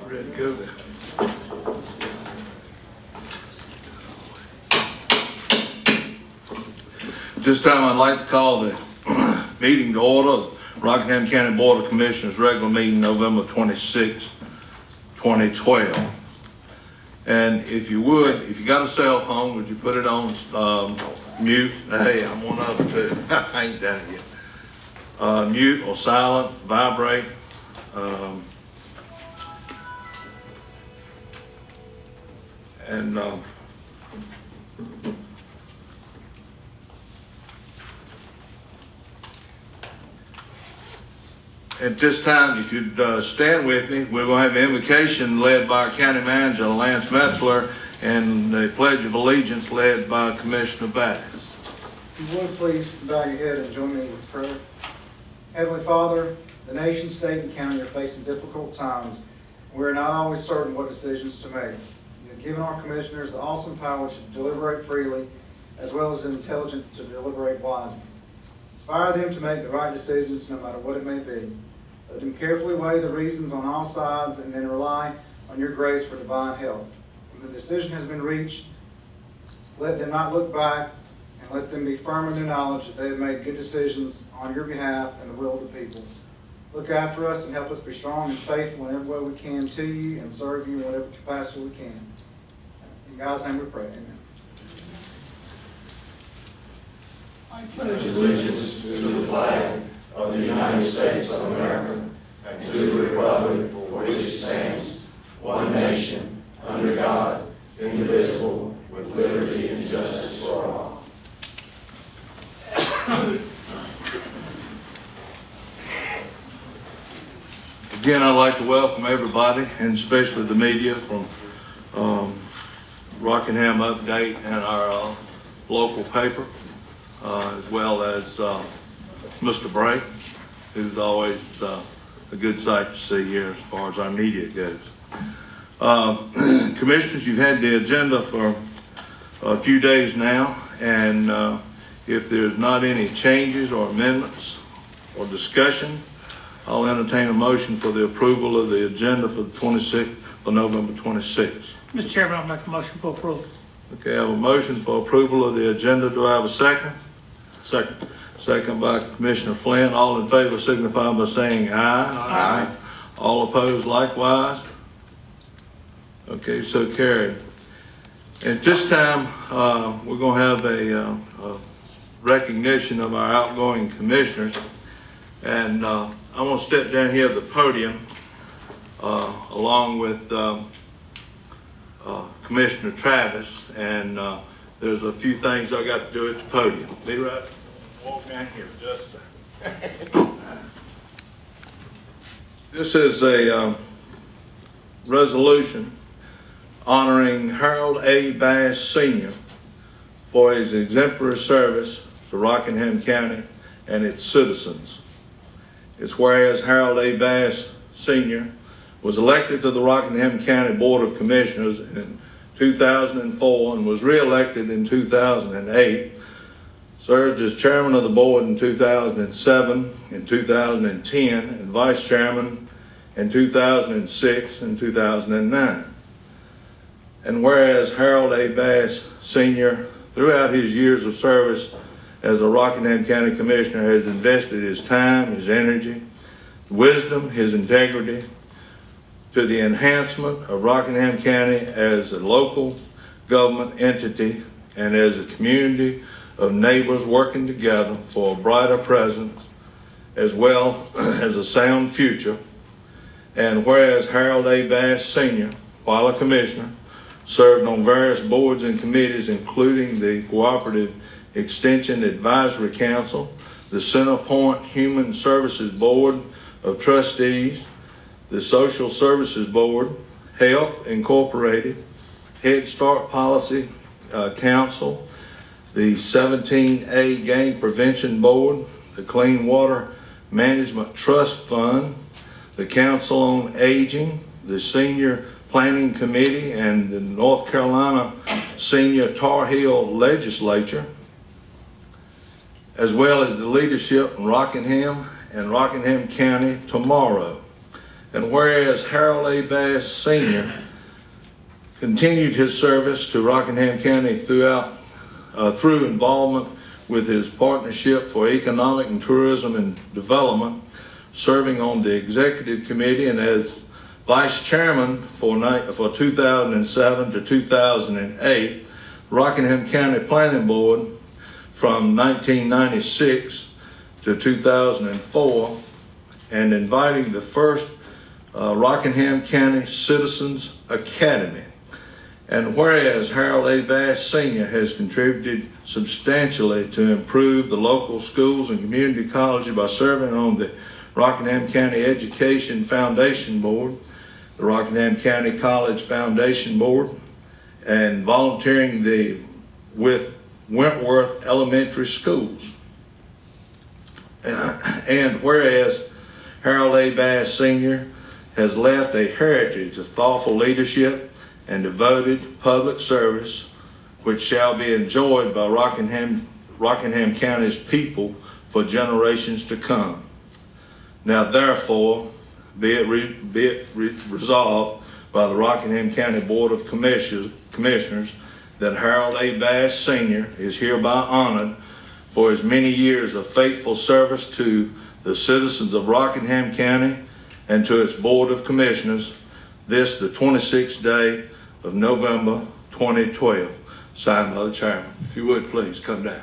Ready to go then. This time I'd like to call the meeting to order. Rockingham County Board of Commissioners regular meeting November 26, 2012. And if you would, if you got a cell phone, would you put it on mute? Hey, I'm one of them too. I ain't done it yet. Mute or silent, vibrate. At this time, if you'd stand with me, we're going to have an invocation led by County Manager Lance Metzler and the Pledge of Allegiance led by Commissioner Bass. If you would, please bow your head and join me with prayer. Heavenly Father, the nation, state, and county are facing difficult times. We're not always certain what decisions to make. You've given our commissioners the awesome power to deliberate freely, as well as the intelligence to deliberate wisely. Inspire them to make the right decisions no matter what it may be. Let them carefully weigh the reasons on all sides and then rely on your grace for divine help. When the decision has been reached, let them not look back, and let them be firm in their knowledge that they have made good decisions on your behalf and the will of the people. Look after us and help us be strong and faithful in every way we can to you and serve you in whatever capacity we can. In God's name we pray, amen. I pledge allegiance to the flag of the United States of America and to the republic for which it stands, one nation, under God, indivisible, with liberty and justice for all. Again, I'd like to welcome everybody, and especially the media from Rockingham Update and our local paper. As well as Mr. Bray, who's always a good sight to see here as far as our media goes. Commissioners, you've had the agenda for a few days now, and if there's not any changes or amendments or discussion, I'll entertain a motion for the approval of the agenda for the 26th of November 26th. Mr. Chairman, I'll make a motion for approval. Okay, I have a motion for approval of the agenda. Do I have a second? Second. Second by Commissioner Flynn. All in favor signify by saying aye. Aye. All opposed likewise. Okay, so carried. At this time, we're going to have a recognition of our outgoing commissioners. And I'm going to step down here at the podium along with Commissioner Travis. And there's a few things I got to do at the podium. Be right. Walk down here just a second. This is a resolution honoring Harold A. Bass Sr. for his exemplary service to Rockingham County and its citizens. It's whereas Harold A. Bass Sr. was elected to the Rockingham County Board of Commissioners in 2004 and was re-elected in 2008. Served as chairman of the board in 2007 and 2010 and vice chairman in 2006 and 2009. And whereas Harold A. Bass Sr. throughout his years of service as a Rockingham County Commissioner has invested his time, his energy, wisdom, his integrity to the enhancement of Rockingham County as a local government entity and as a community of neighbors working together for a brighter present as well as a sound future. And whereas Harold A. Bass Sr., while a commissioner, served on various boards and committees, including the Cooperative Extension Advisory Council, the Centerpoint Human Services Board of Trustees, the Social Services Board, HELP Incorporated, Head Start Policy Council, the 17A Gang Prevention Board, the Clean Water Management Trust Fund, the Council on Aging, the Senior Planning Committee, and the North Carolina Senior Tar Heel Legislature, as well as the leadership in Rockingham and Rockingham County tomorrow. And whereas Harold A. Bass Sr. continued his service to Rockingham County through involvement with his Partnership for Economic and Tourism and Development, serving on the executive committee and as vice chairman for 2007 to 2008, Rockingham County Planning Board from 1996 to 2004, and inviting the first Rockingham County Citizens Academy. And whereas Harold A. Bass Sr. has contributed substantially to improve the local schools and community colleges by serving on the Rockingham County Education Foundation Board, the Rockingham County College Foundation Board, and volunteering with Wentworth Elementary Schools. And whereas Harold A. Bass Sr. has left a heritage of thoughtful leadership and devoted public service, which shall be enjoyed by Rockingham County's people for generations to come. Now therefore, be it resolved by the Rockingham County Board of Commissioners that Harold A. Bass Sr. is hereby honored for his many years of faithful service to the citizens of Rockingham County and to its Board of Commissioners, this the 26th day of November 2012. Signed by the chairman. If you would please come down.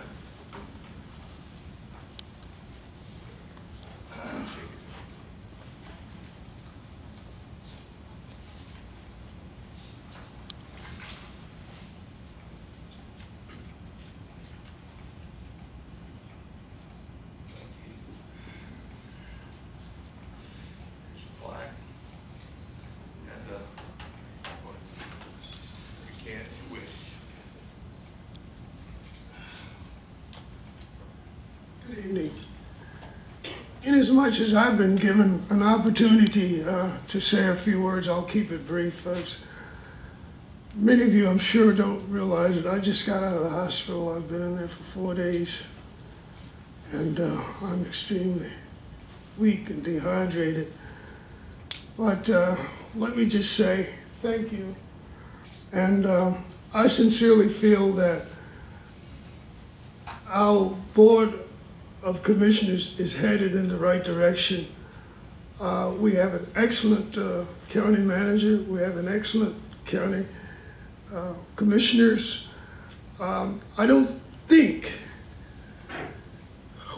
Good evening. Inasmuch as I've been given an opportunity to say a few words, I'll keep it brief, folks. Many of you, I'm sure, don't realize it. I just got out of the hospital. I've been in there for 4 days, and I'm extremely weak and dehydrated. But let me just say thank you. And I sincerely feel that our Board of Commissioners is headed in the right direction. We have an excellent county manager. We have an excellent county commissioners. I don't think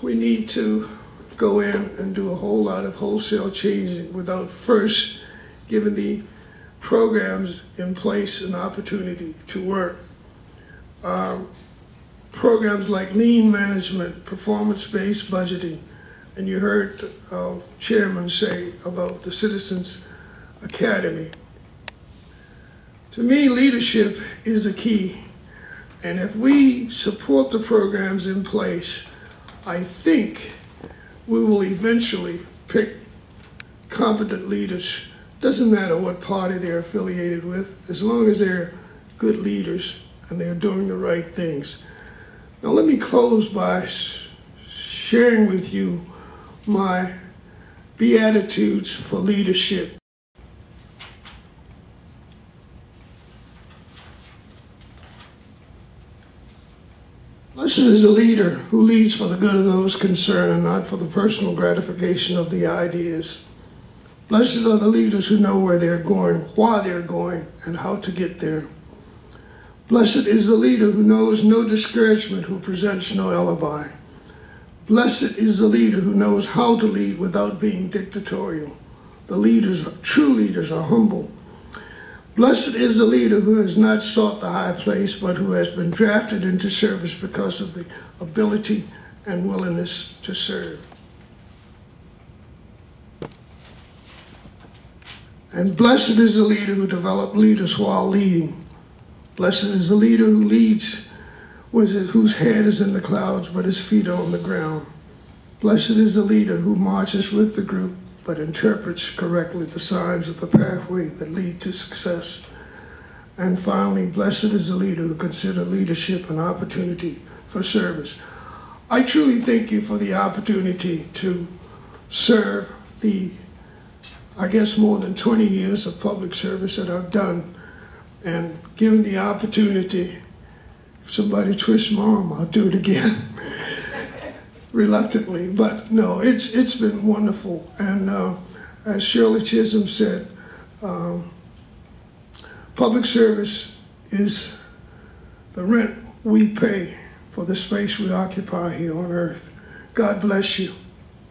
we need to go in and do a whole lot of wholesale changing without first giving the programs in place an opportunity to work. Programs like lean management, performance-based budgeting, and you heard our chairman say about the Citizens Academy. To me, leadership is a key, and if we support the programs in place, I think we will eventually pick competent leaders. Doesn't matter what party they're affiliated with, as long as they're good leaders and they're doing the right things. Now let me close by sharing with you my beatitudes for leadership. Blessed is a leader who leads for the good of those concerned and not for the personal gratification of the ideas. Blessed are the leaders who know where they're going, why they're going, and how to get there. Blessed is the leader who knows no discouragement, who presents no alibi. Blessed is the leader who knows how to lead without being dictatorial. True leaders are humble. Blessed is the leader who has not sought the high place, but who has been drafted into service because of the ability and willingness to serve. And blessed is the leader who develops leaders while leading. Blessed is the leader who leads whose head is in the clouds, but his feet are on the ground. Blessed is the leader who marches with the group, but interprets correctly the signs of the pathway that lead to success. And finally, blessed is the leader who considers leadership an opportunity for service. I truly thank you for the opportunity to serve the I guess, more than 20 years of public service that I've done, and given the opportunity, if somebody twists my arm, I'll do it again. Reluctantly, but no, it's been wonderful. And as Shirley Chisholm said, public service is the rent we pay for the space we occupy here on earth. God bless you.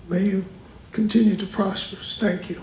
May you continue to prosper. Thank you.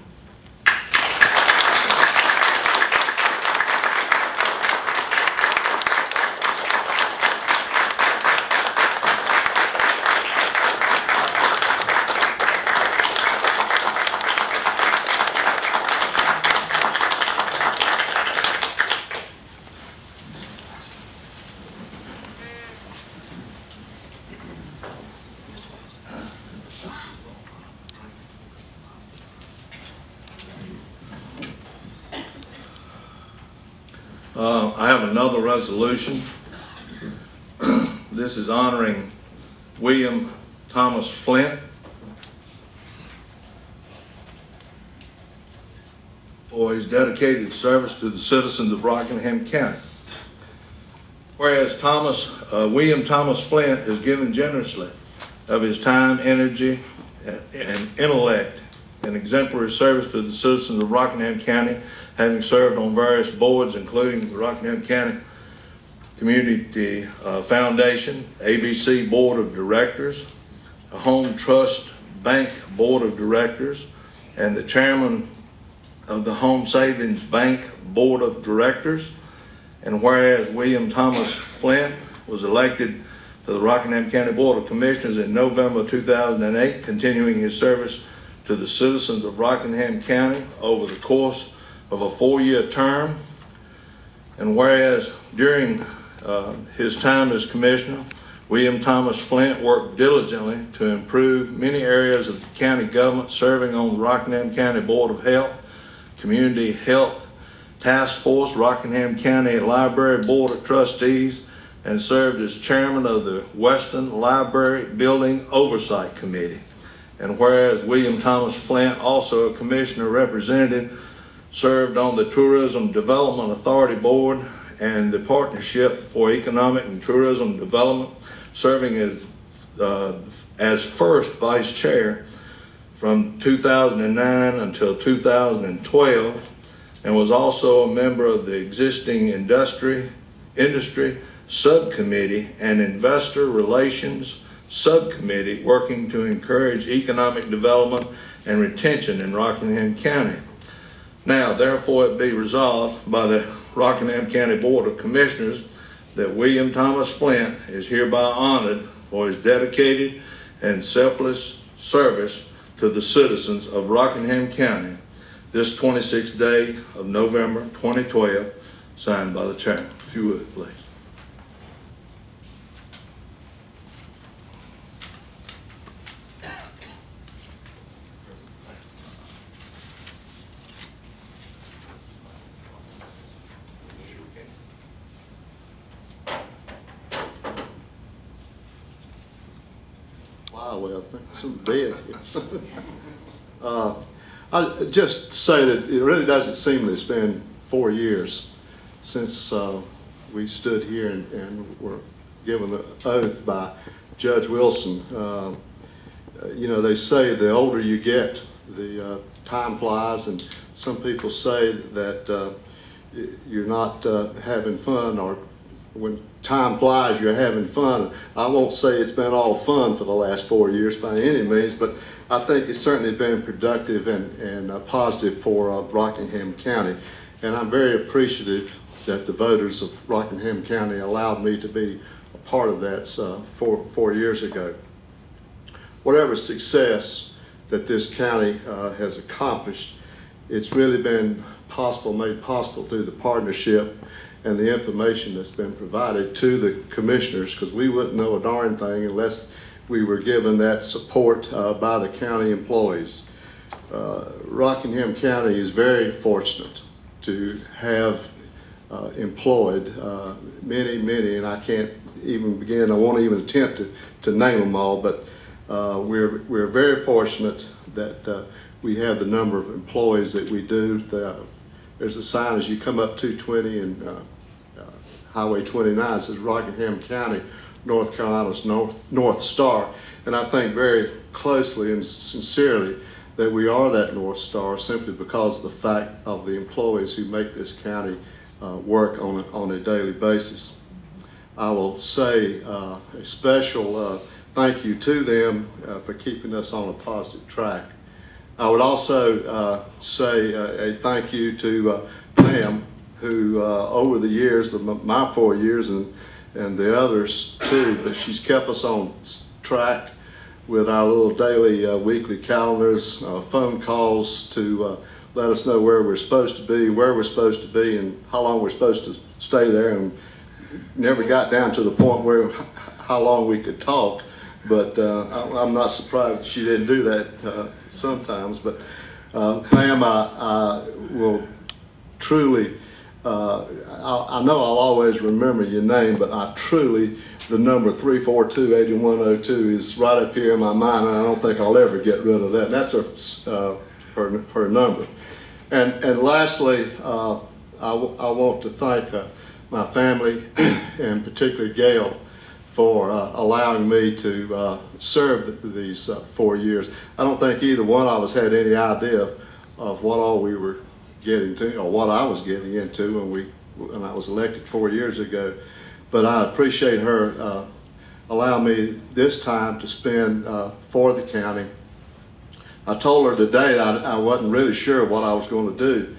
I have another resolution. This is honoring William Thomas Flint for his dedicated service to the citizens of Rockingham County. Whereas William Thomas Flint has given generously of his time, energy, and intellect in exemplary service to the citizens of Rockingham County, having served on various boards, including the Rockingham County Community Foundation, ABC Board of Directors, a Home Trust Bank Board of Directors, and the chairman of the Home Savings Bank Board of Directors. And whereas William Thomas Flint was elected to the Rockingham County Board of Commissioners in November 2008, continuing his service to the citizens of Rockingham County over the course of a 4-year term. And whereas during his time as commissioner, William Thomas Flint worked diligently to improve many areas of the county government, serving on the Rockingham County Board of Health, Community Health Task Force, Rockingham County Library Board of Trustees, and served as chairman of the Western Library Building Oversight Committee. And whereas William Thomas Flint, also a commissioner representative, served on the Tourism Development Authority Board and the Partnership for Economic and Tourism Development, serving as first vice chair from 2009 until 2012, and was also a member of the existing industry subcommittee and investor relations subcommittee working to encourage economic development and retention in Rockingham County. Now, therefore, it be resolved by the Rockingham County Board of Commissioners that William Thomas Flint is hereby honored for his dedicated and selfless service to the citizens of Rockingham County this 26th day of November 2012, signed by the chairman. If you would, please. Well, some dead here. I just say that it really doesn't seem that it's been 4 years since we stood here and were given the oath by Judge Wilson. You know, they say the older you get, the time flies, and some people say that you're not having fun, or when time flies, you're having fun. I won't say it's been all fun for the last 4 years by any means, but I think it's certainly been productive and positive for Rockingham County. And I'm very appreciative that the voters of Rockingham County allowed me to be a part of that 4 years ago. Whatever success that this county has accomplished, it's really been made possible through the partnership and the information that's been provided to the commissioners, because we wouldn't know a darn thing unless we were given that support by the county employees. Rockingham County is very fortunate to have employed many, and I can't even begin, I won't even attempt to name them all, but We're very fortunate that we have the number of employees that we do. There's a sign as you come up 220 and Highway 29 says Rockingham County, North Carolina's North Star. And I think very closely and sincerely that we are that North Star simply because of the fact of the employees who make this county work on a daily basis. I will say a special thank you to them for keeping us on a positive track. I would also say a thank you to Pam, who over the years, my 4 years and the others too, but she's kept us on track with our little daily, weekly calendars, phone calls to let us know where we're supposed to be, and how long we're supposed to stay there, and never got down to the point where how long we could talk. But I'm not surprised she didn't do that sometimes. But Pam, I will truly, I know I'll always remember your name, but I truly, the number 342-8102 is right up here in my mind, and I don't think I'll ever get rid of that. And that's her number. And lastly, I want to thank my family, and particularly Gail, for allowing me to serve these 4 years. I don't think either one of us had any idea of what all we were getting to, or what I was getting into when I was elected 4 years ago. But I appreciate her allowing me this time to spend for the county. I told her today I wasn't really sure what I was going to do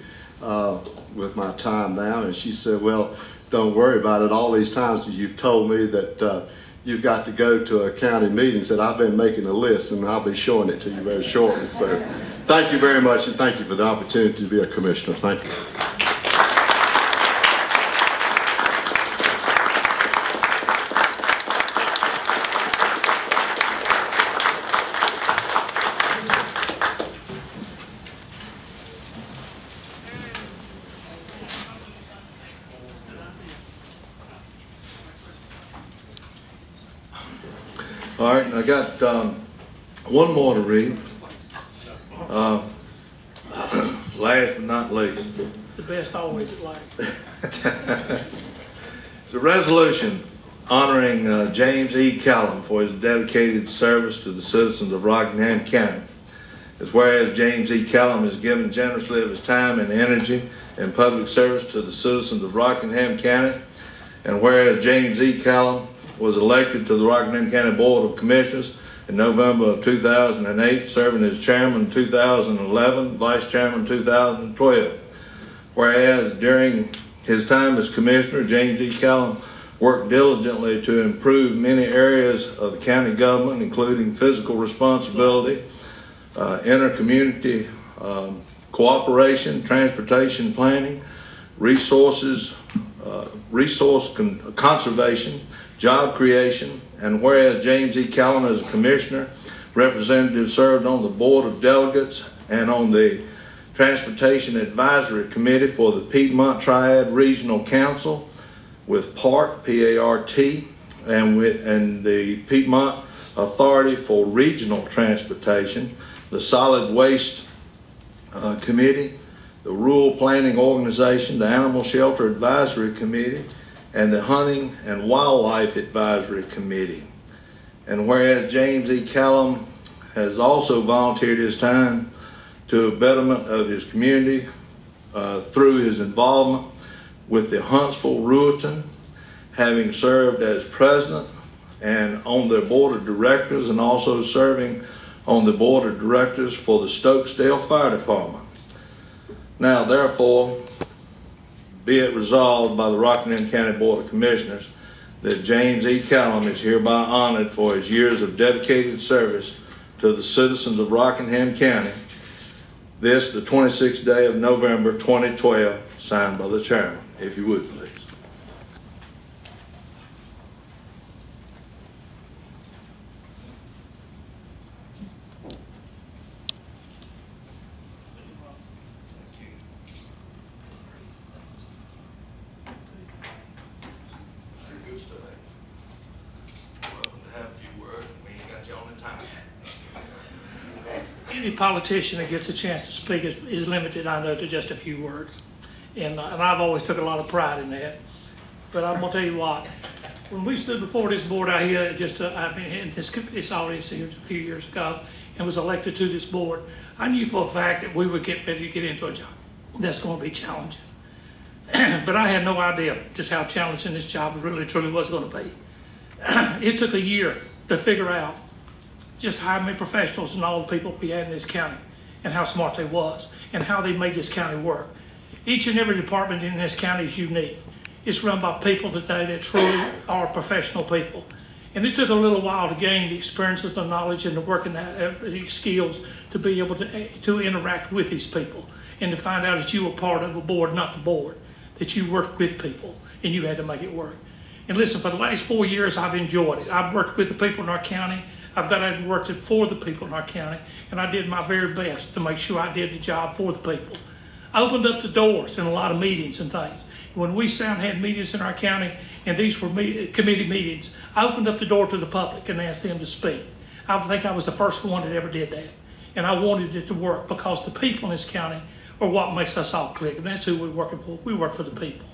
with my time now, and she said, well, don't worry about it. All these times you've told me that you've got to go to a county meeting, said I've been making a list, and I'll be showing it to you very shortly. So thank you very much, and thank you for the opportunity to be a commissioner. Thank you. All right, I got one more to read. Last but not least. The best always at last. It's a resolution honoring James E. Kalo for his dedicated service to the citizens of Rockingham County. As whereas James E. Kalo has given generously of his time and energy in public service to the citizens of Rockingham County, and whereas James E. Kalo was elected to the Rockingham County Board of Commissioners in November of 2008, serving as chairman in 2011, vice chairman in 2012. Whereas during his time as commissioner, James E. Kalo worked diligently to improve many areas of the county government, including fiscal responsibility, inter-community cooperation, transportation planning, resource conservation, job creation. And whereas James E. Kalo, as a commissioner, representative, served on the board of delegates and on the Transportation Advisory Committee for the Piedmont Triad Regional Council with PART, P-A-R-T, and the Piedmont Authority for Regional Transportation, the Solid Waste Committee, the Rural Planning Organization, the Animal Shelter Advisory Committee, and the Hunting and Wildlife Advisory Committee. And whereas James E. Kalo has also volunteered his time to a betterment of his community through his involvement with the Huntsville-Rueton, having served as president and on their board of directors, and also serving on the board of directors for the Stokesdale Fire Department. Now, therefore, be it resolved by the Rockingham County Board of Commissioners that James E. Kalo is hereby honored for his years of dedicated service to the citizens of Rockingham County. This, the 26th day of November 2012, signed by the chairman, if you would, please. Welcome to have a few words. We ain't got you on the time. any politician that gets a chance to speak is limited, I know, to just a few words. And I've always took a lot of pride in that. But I'm gonna tell you what, when we stood before this board out here, I've been in this audience here a few years ago and was elected to this board, I knew for a fact that we would get ready to get into a job that's gonna be challenging. But I had no idea just how challenging this job really truly was gonna be. It took a year to figure out just how many professionals and all the people we had in this county and how smart they was and how they made this county work. Each and every department in this county is unique. It's run by people today that truly are professional people. And it took a little while to gain the experiences, the knowledge, and the working the skills to be able to interact with these people and to find out that you were part of a board, not the board, that you worked with people and you had to make it work. And listen, for the last 4 years, I've enjoyed it. I've worked with the people in our county. I've got out and worked it for the people in our county, and I did my very best to make sure I did the job for the people. I opened up the doors in a lot of meetings and things. When we sat and had meetings in our county, and these were committee meetings, I opened up the door to the public and asked them to speak. I think I was the first one that ever did that. And I wanted it to work because the people in this county are what makes us all click, and that's who we're working for. We work for the people.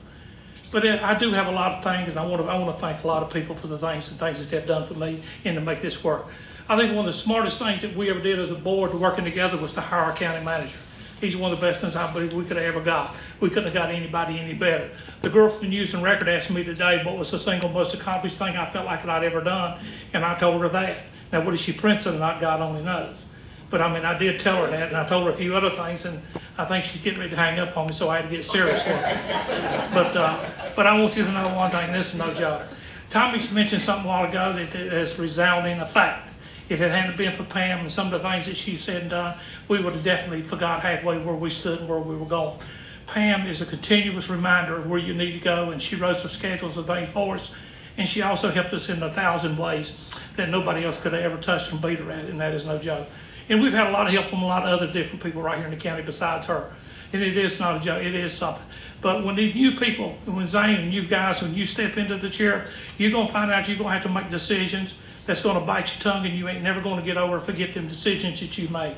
But I do have a lot of things, and I want to thank a lot of people for the things that they've done for me and to make this work. I think one of the smartest things that we ever did as a board working together was to hire our county manager. He's one of the best things I believe we could have ever got. We couldn't have got anybody any better. The girl from the News and Record asked me today what was the single most accomplished thing I felt like I'd ever done, and I told her that. Now, what is she Princeton or not, God only knows. But I mean, I did tell her that, and I told her a few other things, and I think she's getting ready to hang up on me, so I had to get serious with her. But I want you to know one thing, this is no joke. Tommy mentioned something a while ago that is resounding a fact. If it hadn't been for Pam and some of the things that she said and done, we would have definitely forgot halfway where we stood and where we were going. Pam is a continuous reminder of where you need to go, and she wrote the schedules of things for us, and she also helped us in 1,000 ways that nobody else could have ever touched and beat her at, and that is no joke. And we've had a lot of help from a lot of other different people right here in the county besides her. And it is not a joke, it is something. But when these new people, when Zane and you guys, when you step into the chair, you're gonna find out you're gonna have to make decisions that's gonna bite your tongue, and you ain't never gonna get over or forget them decisions that you made.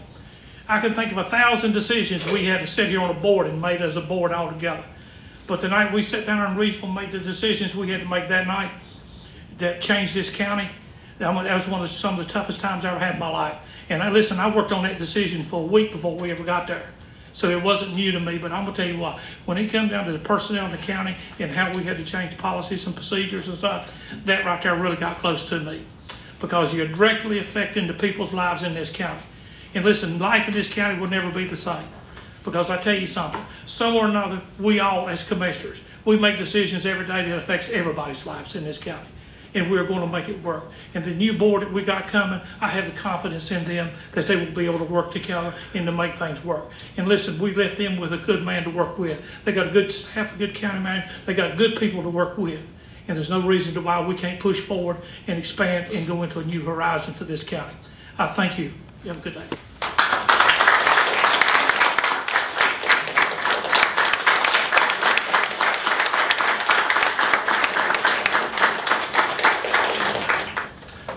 I can think of 1,000 decisions we had to sit here on a board and made as a board all together. But the night we sat down and reasonably made the decisions we had to make that night that changed this county, that was some of the toughest times I ever had in my life. And I worked on that decision for a week before we ever got there. So it wasn't new to me, but I'm gonna tell you what, when it comes down to the personnel in the county and how we had to change policies and procedures and stuff, that right there really got close to me. Because you're directly affecting the people's lives in this county. And listen, life in this county will never be the same. Because I tell you something, somewhere or another, we all as commissioners, we make decisions every day that affects everybody's lives in this county. And we're going to make it work. And the new board that we got coming, I have the confidence in them that they will be able to work together and to make things work. And listen, we left them with a good man to work with. They got a good staff, a good county manager. They got good people to work with. And there's no reason to why we can't push forward and expand and go into a new horizon for this county. I thank you. You have a good day.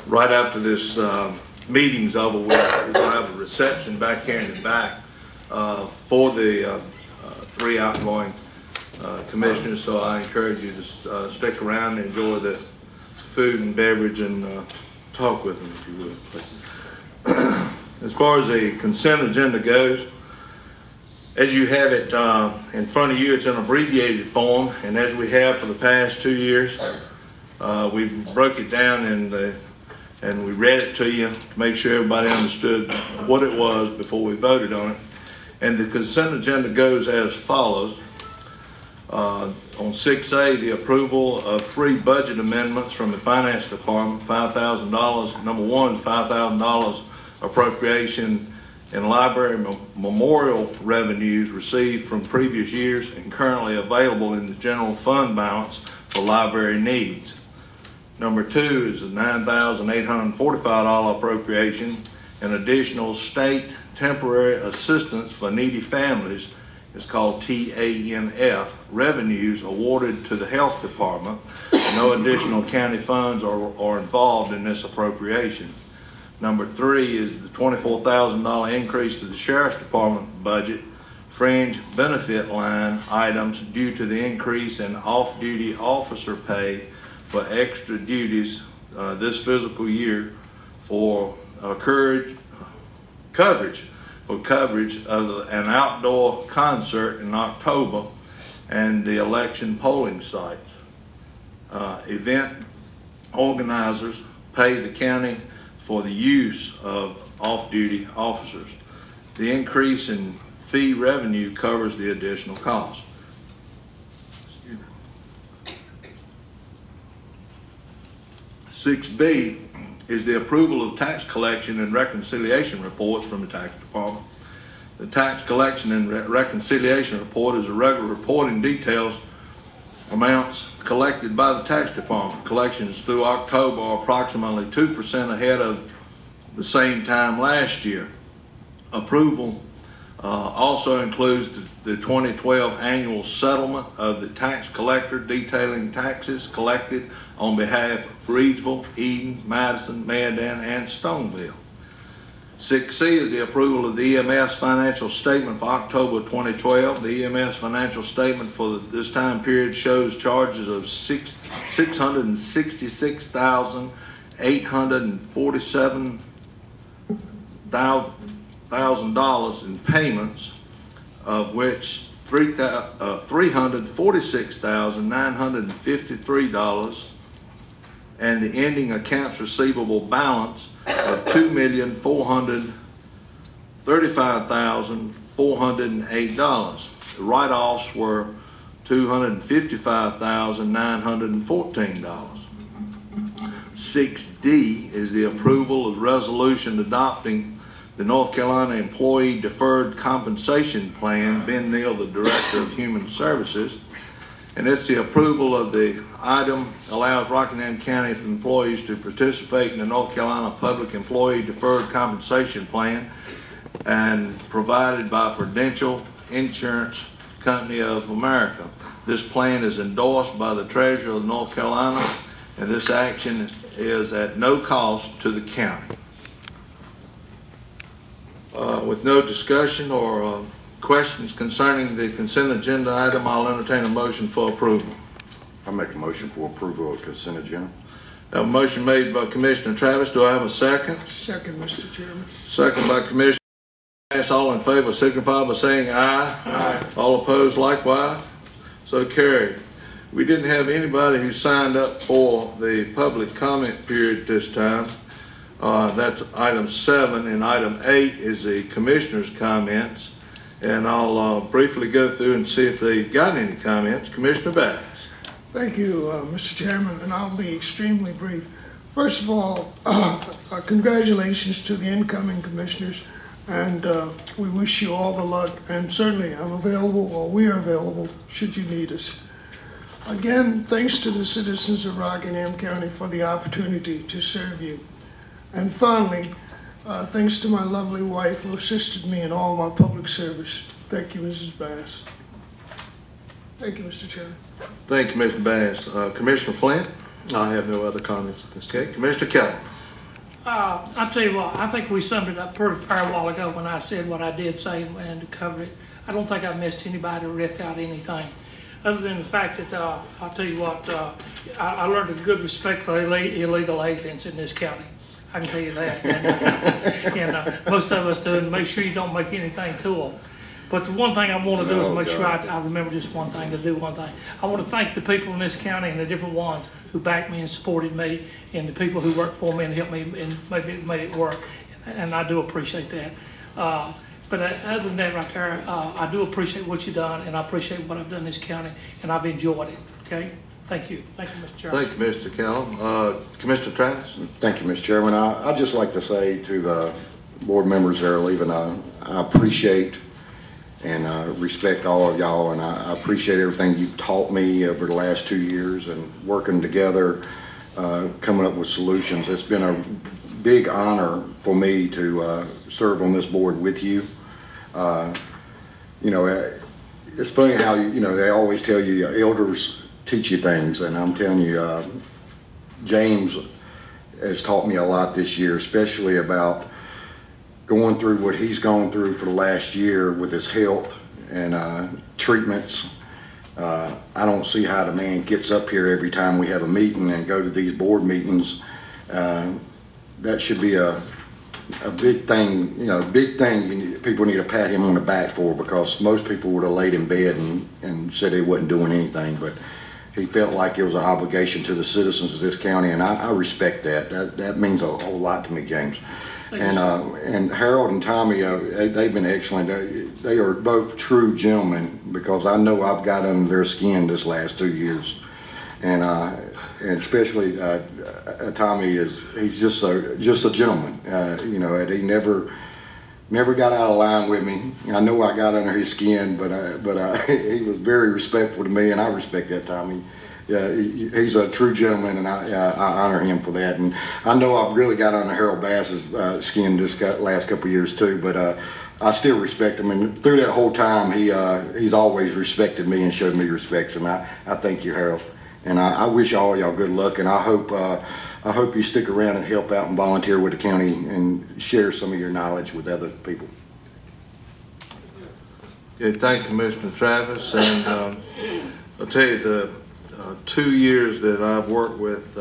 Right after this meeting's over, we're going to have a reception back here in the back for the 3 outgoing commissioners. So I encourage you to stick around and enjoy the food and beverage and talk with them if you would. As far as the consent agenda goes, as you have it in front of you, it's in abbreviated form, and as we have for the past 2 years, we broke it down and we read it to you to make sure everybody understood what it was before we voted on it. And the consent agenda goes as follows. On 6A, the approval of 3 budget amendments from the Finance Department, $5,000. Number one, $5,000 appropriation in library memorial revenues received from previous years and currently available in the general fund balance for library needs. Number 2 is a $9,845 appropriation and additional state temporary assistance for needy families. It's called TANF, revenues awarded to the health department. No additional county funds are involved in this appropriation. Number 3 is the $24,000 increase to the Sheriff's Department budget fringe benefit line items due to the increase in off-duty officer pay for extra duties this fiscal year for coverage of an outdoor concert in October and the election polling sites. Event organizers pay the county for the use of off-duty officers. The increase in fee revenue covers the additional cost. 6B is the approval of tax collection and reconciliation reports from the tax department. The tax collection and reconciliation report is a regular reporting details amounts collected by the tax department. Collections through October are approximately 2% ahead of the same time last year. Approval also includes the 2012 annual settlement of the tax collector detailing taxes collected on behalf of Reedsville, Eden, Madison, Mandan, and Stoneville. 6C is the approval of the EMS financial statement for October 2012. The EMS financial statement for this time period shows charges of $666,847,000 in payments, of which $346,953 and the ending accounts receivable balance of $2,435,408. The write-offs were $255,914. 6D is the approval of resolution adopting the North Carolina Employee Deferred Compensation Plan. Ben Neal, the Director of Human Services, and it's the approval of the item allows Rockingham County employees to participate in the North Carolina Public Employee Deferred Compensation Plan and provided by Prudential Insurance Company of America. This plan is endorsed by the Treasurer of North Carolina, and this action is at no cost to the county. With no discussion or questions concerning the consent agenda item, I'll entertain a motion for approval. I make a motion for approval of consent agenda. A motion made by Commissioner Travis. Do I have a second? Second, Mr. Chairman. Second by Commissioner Bass. All in favor signify by saying aye. Aye. All opposed likewise. So carried. We didn't have anybody who signed up for the public comment period this time. That's item 7, and item 8 is the commissioner's comments. And I'll briefly go through and see if they've got any comments. Commissioner Bass. Thank you, Mr. Chairman, and I'll be extremely brief. First of all, congratulations to the incoming commissioners, and we wish you all the luck, and certainly I'm available, or we are available, should you need us. Again, thanks to the citizens of Rockingham County for the opportunity to serve you. And finally, thanks to my lovely wife who assisted me in all my public service. Thank you, Mrs. Bass. Thank you, Mr. Chairman. Thank you, Mr. Bass. Commissioner Flint? I have no other comments at this time. Okay, Commissioner Kalo. I'll tell you what, I think we summed it up pretty fair a while ago when I said what I did say and to cover it. I don't think I missed anybody or left out anything, other than the fact that, I'll tell you what, I learned a good respect for illegal aliens in this county. I can tell you that. And most of us do, and make sure you don't make anything to them. But the one thing I want to do is make sure I remember just one thing, to do one thing. I want to thank the people in this county and the different ones who backed me and supported me, and the people who worked for me and helped me and made it work. And I do appreciate that. But other than that right there, I do appreciate what you've done, and I appreciate what I've done in this county, and I've enjoyed it, okay? Thank you. Thank you, Mr. Chairman. Thank you, Mr. Callum. Commissioner Travis? Thank you, Mr. Chairman. I'd just like to say to the board members that are leaving, I appreciate and respect all of y'all, and I appreciate everything you've taught me over the last 2 years and working together, coming up with solutions. It's been a big honor for me to serve on this board with you. You know, it's funny how, you know, they always tell you elders teach you things, and I'm telling you, James has taught me a lot this year, especially about going through what he's gone through for the last year with his health and treatments. I don't see how the man gets up here every time we have a meeting and go to these board meetings. That should be a big thing, you know, big thing people need to pat him on the back for, because most people would have laid in bed and said they wasn't doing anything, but he felt like it was an obligation to the citizens of this county, and I respect that. That means a whole lot to me, James. And Harold and Tommy, they've been excellent. They are both true gentlemen, because I know I've got under their skin this last 2 years. And especially Tommy he's just a gentleman, you know, and he never got out of line with me. I know I got under his skin, but he was very respectful to me, and I respect that, Tommy. He's a true gentleman, and I honor him for that. And I know I've really got under Harold Bass's skin this last couple of years too, but I still respect him, and through that whole time he's always respected me and showed me respect. And I thank you, Harold. And I wish all y'all good luck, and I hope you stick around and help out and volunteer with the county and share some of your knowledge with other people. Okay, thank you, Commissioner Travis. And I'll tell you, the 2 years that I've worked with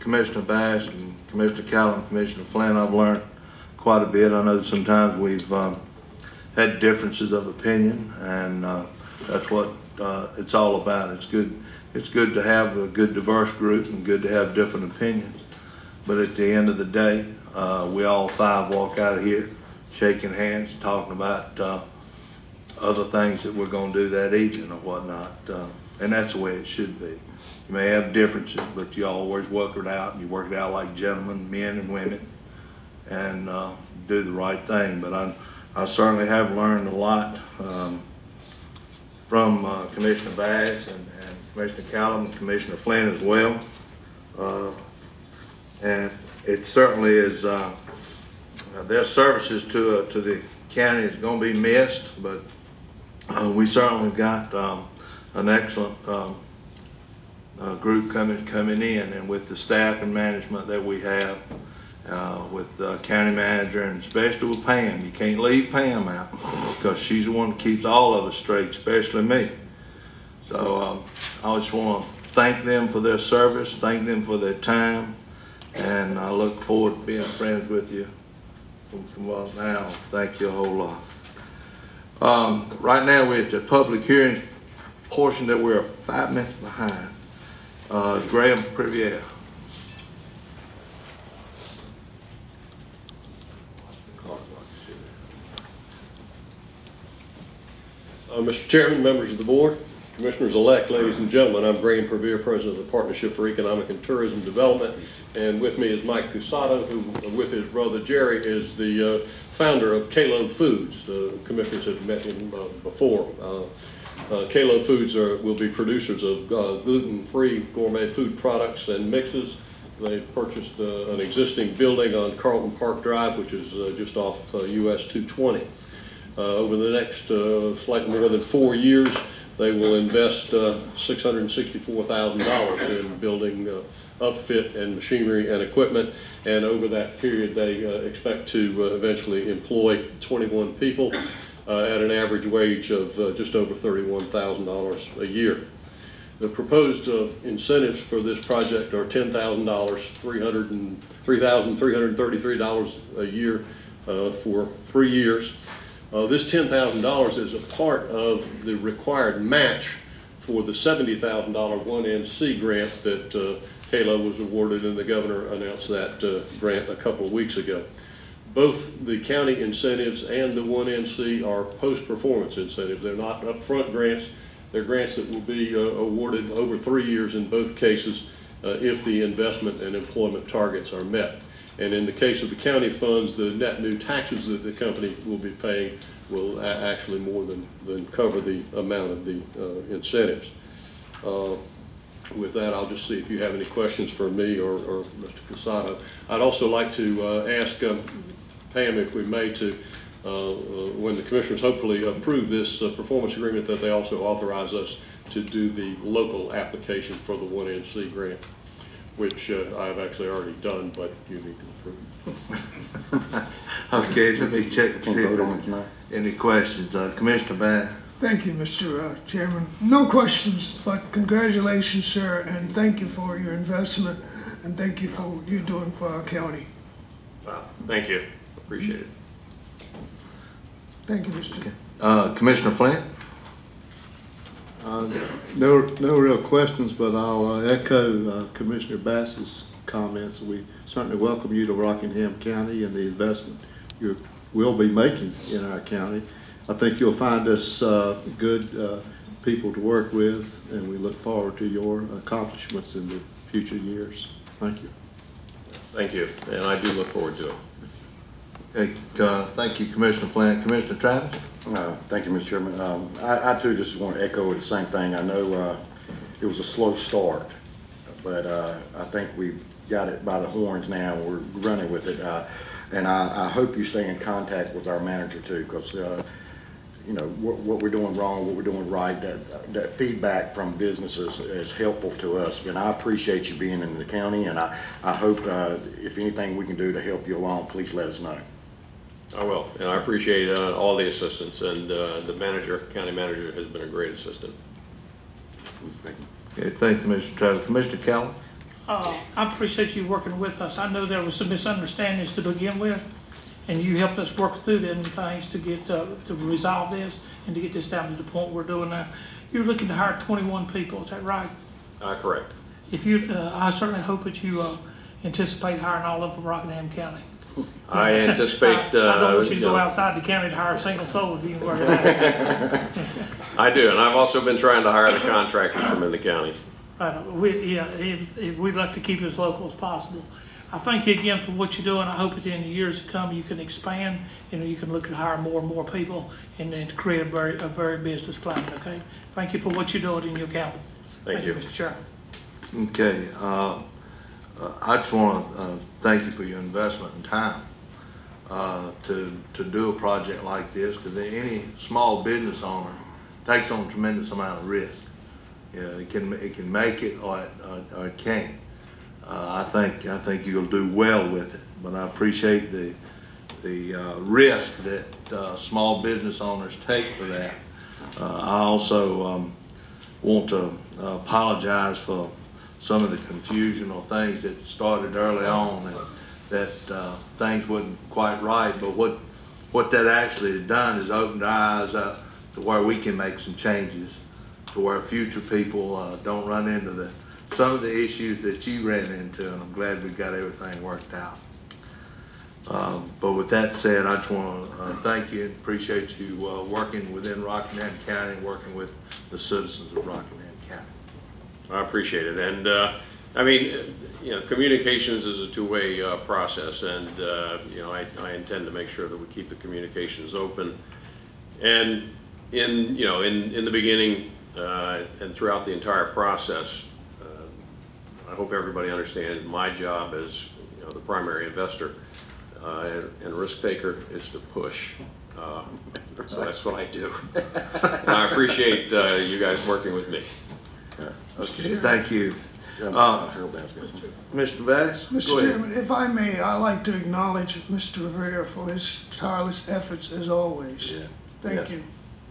Commissioner Bass and Commissioner Kalo and Commissioner Flynn, I've learned quite a bit. I know sometimes we've had differences of opinion, and that's what it's all about. It's good to have a good diverse group and good to have different opinions. But at the end of the day, we all five walk out of here shaking hands, talking about other things that we're going to do that evening or whatnot. And that's the way it should be. You may have differences, but you always work it out, and you work it out like gentlemen, men and women, and do the right thing. But I certainly have learned a lot from Commissioner Bass and Commissioner Callum and Commissioner Flynn as well. And it certainly is, their services to the county is going to be missed, but we certainly got an excellent group coming in, and with the staff and management that we have, with the county manager, and especially with Pam. You can't leave Pam out, because she's the one that keeps all of us straight, especially me. So I just want to thank them for their service, thank them for their time, and I look forward to being friends with you from now. Thank you a whole lot. Right now we're at the public hearings portion that we're 5 minutes behind. Graham Privier. Mr. Chairman, members of the board, commissioners-elect, ladies and gentlemen, I'm Graham Privier, president of the Partnership for Economic and Tourism Development, and with me is Mike Cusado, who, with his brother Jerry, is the founder of Kalo Foods. The commissioners have met him before. Kalo Foods will be producers of gluten-free gourmet food products and mixes. They've purchased an existing building on Carlton Park Drive, which is just off US 220. Over the next slightly more than 4 years, they will invest $664,000 in building upfit and machinery and equipment, and over that period they expect to eventually employ 21 people at an average wage of just over $31,000 a year. The proposed incentives for this project are $10,000, $3,333 a year for 3 years. This $10,000 is a part of the required match for the $70,000 1NC grant that Kalo was awarded, and the governor announced that grant a couple of weeks ago. Both the county incentives and the 1NC are post-performance incentives. They're not upfront grants. They're grants that will be awarded over 3 years in both cases if the investment and employment targets are met. And in the case of the county funds, the net new taxes that the company will be paying will actually more than cover the amount of the incentives. With that, I'll just see if you have any questions for me or Mr. Cusado. I'd also like to ask Pam, if we may, to when the commissioners hopefully approve this performance agreement, that they also authorize us to do the local application for the 1NC grant. which I've actually already done, but you need to approve. Okay, let me check to Can't see if vote on there's it tonight. any questions. Commissioner Bass? Thank you, Mr. Chairman. No questions, but congratulations, sir, and thank you for your investment, and thank you for what you're doing for our county. Wow, thank you. Appreciate it. Thank you, Mr. Commissioner Flint? No real questions, but I'll echo Commissioner Bass's comments. We certainly welcome you to Rockingham County and the investment you will be making in our county. I think you'll find us good people to work with, and we look forward to your accomplishments in the future years. Thank you. Thank you, and I do look forward to it. Okay, thank you, Commissioner Flint. Commissioner Travis? Thank you, Mr. Chairman. I too just want to echo the same thing. I know it was a slow start, but I think we've got it by the horns now, and we're running with it. And I hope you stay in contact with our manager too, because you know, what we're doing wrong, what we're doing right, that feedback from businesses is helpful to us. And I appreciate you being in the county, and I hope if anything we can do to help you along, please let us know. I will, and I appreciate all the assistance, and the county manager has been a great assistant. Okay, thank you, Mr. Travis. Commissioner Kalo? I appreciate you working with us. I know there was some misunderstandings to begin with, and you helped us work through them things to get to resolve this and to get this down to the point we're doing now. You're looking to hire 21 people, is that right? Correct. If you, I certainly hope that you anticipate hiring all of them from Rockingham County. I anticipate. I don't want you to go outside the county to hire a single soul if you can work it out. I do, and I've also been trying to hire the contractors from in the county. We'd like to keep it as local as possible. I thank you again for what you're doing. I hope at the end of years to come you can expand and you can look to hire more and more people and then to create a very business climate, okay? Thank you for what you're doing in your county. Thank you. Mr. Chairman. Okay, I just want to thank you for your investment and time to do a project like this, because any small business owner takes on a tremendous amount of risk. You know, it can make it or it can't. I think you'll do well with it, but I appreciate the risk that small business owners take for that. I also want to apologize for some of the confusion or things that started early on, and that things wasn't quite right. But what that actually has done is opened our eyes up to where we can make some changes, to where future people don't run into some of the issues that you ran into, and I'm glad we got everything worked out. But with that said, I just want to thank you and appreciate you working within Rockingham County, working with the citizens of Rockingham County. I appreciate it, and I mean, you know, communications is a two-way process, and you know, I intend to make sure that we keep the communications open. And in the beginning and throughout the entire process, I hope everybody understands my job as the primary investor and risk taker is to push. So that's what I do. And I appreciate you guys working with me. Okay, thank you. Mr. Bass? Mr. Chairman, if I may, I'd like to acknowledge Mr. Rivera for his tireless efforts as always. Yeah. Thank you.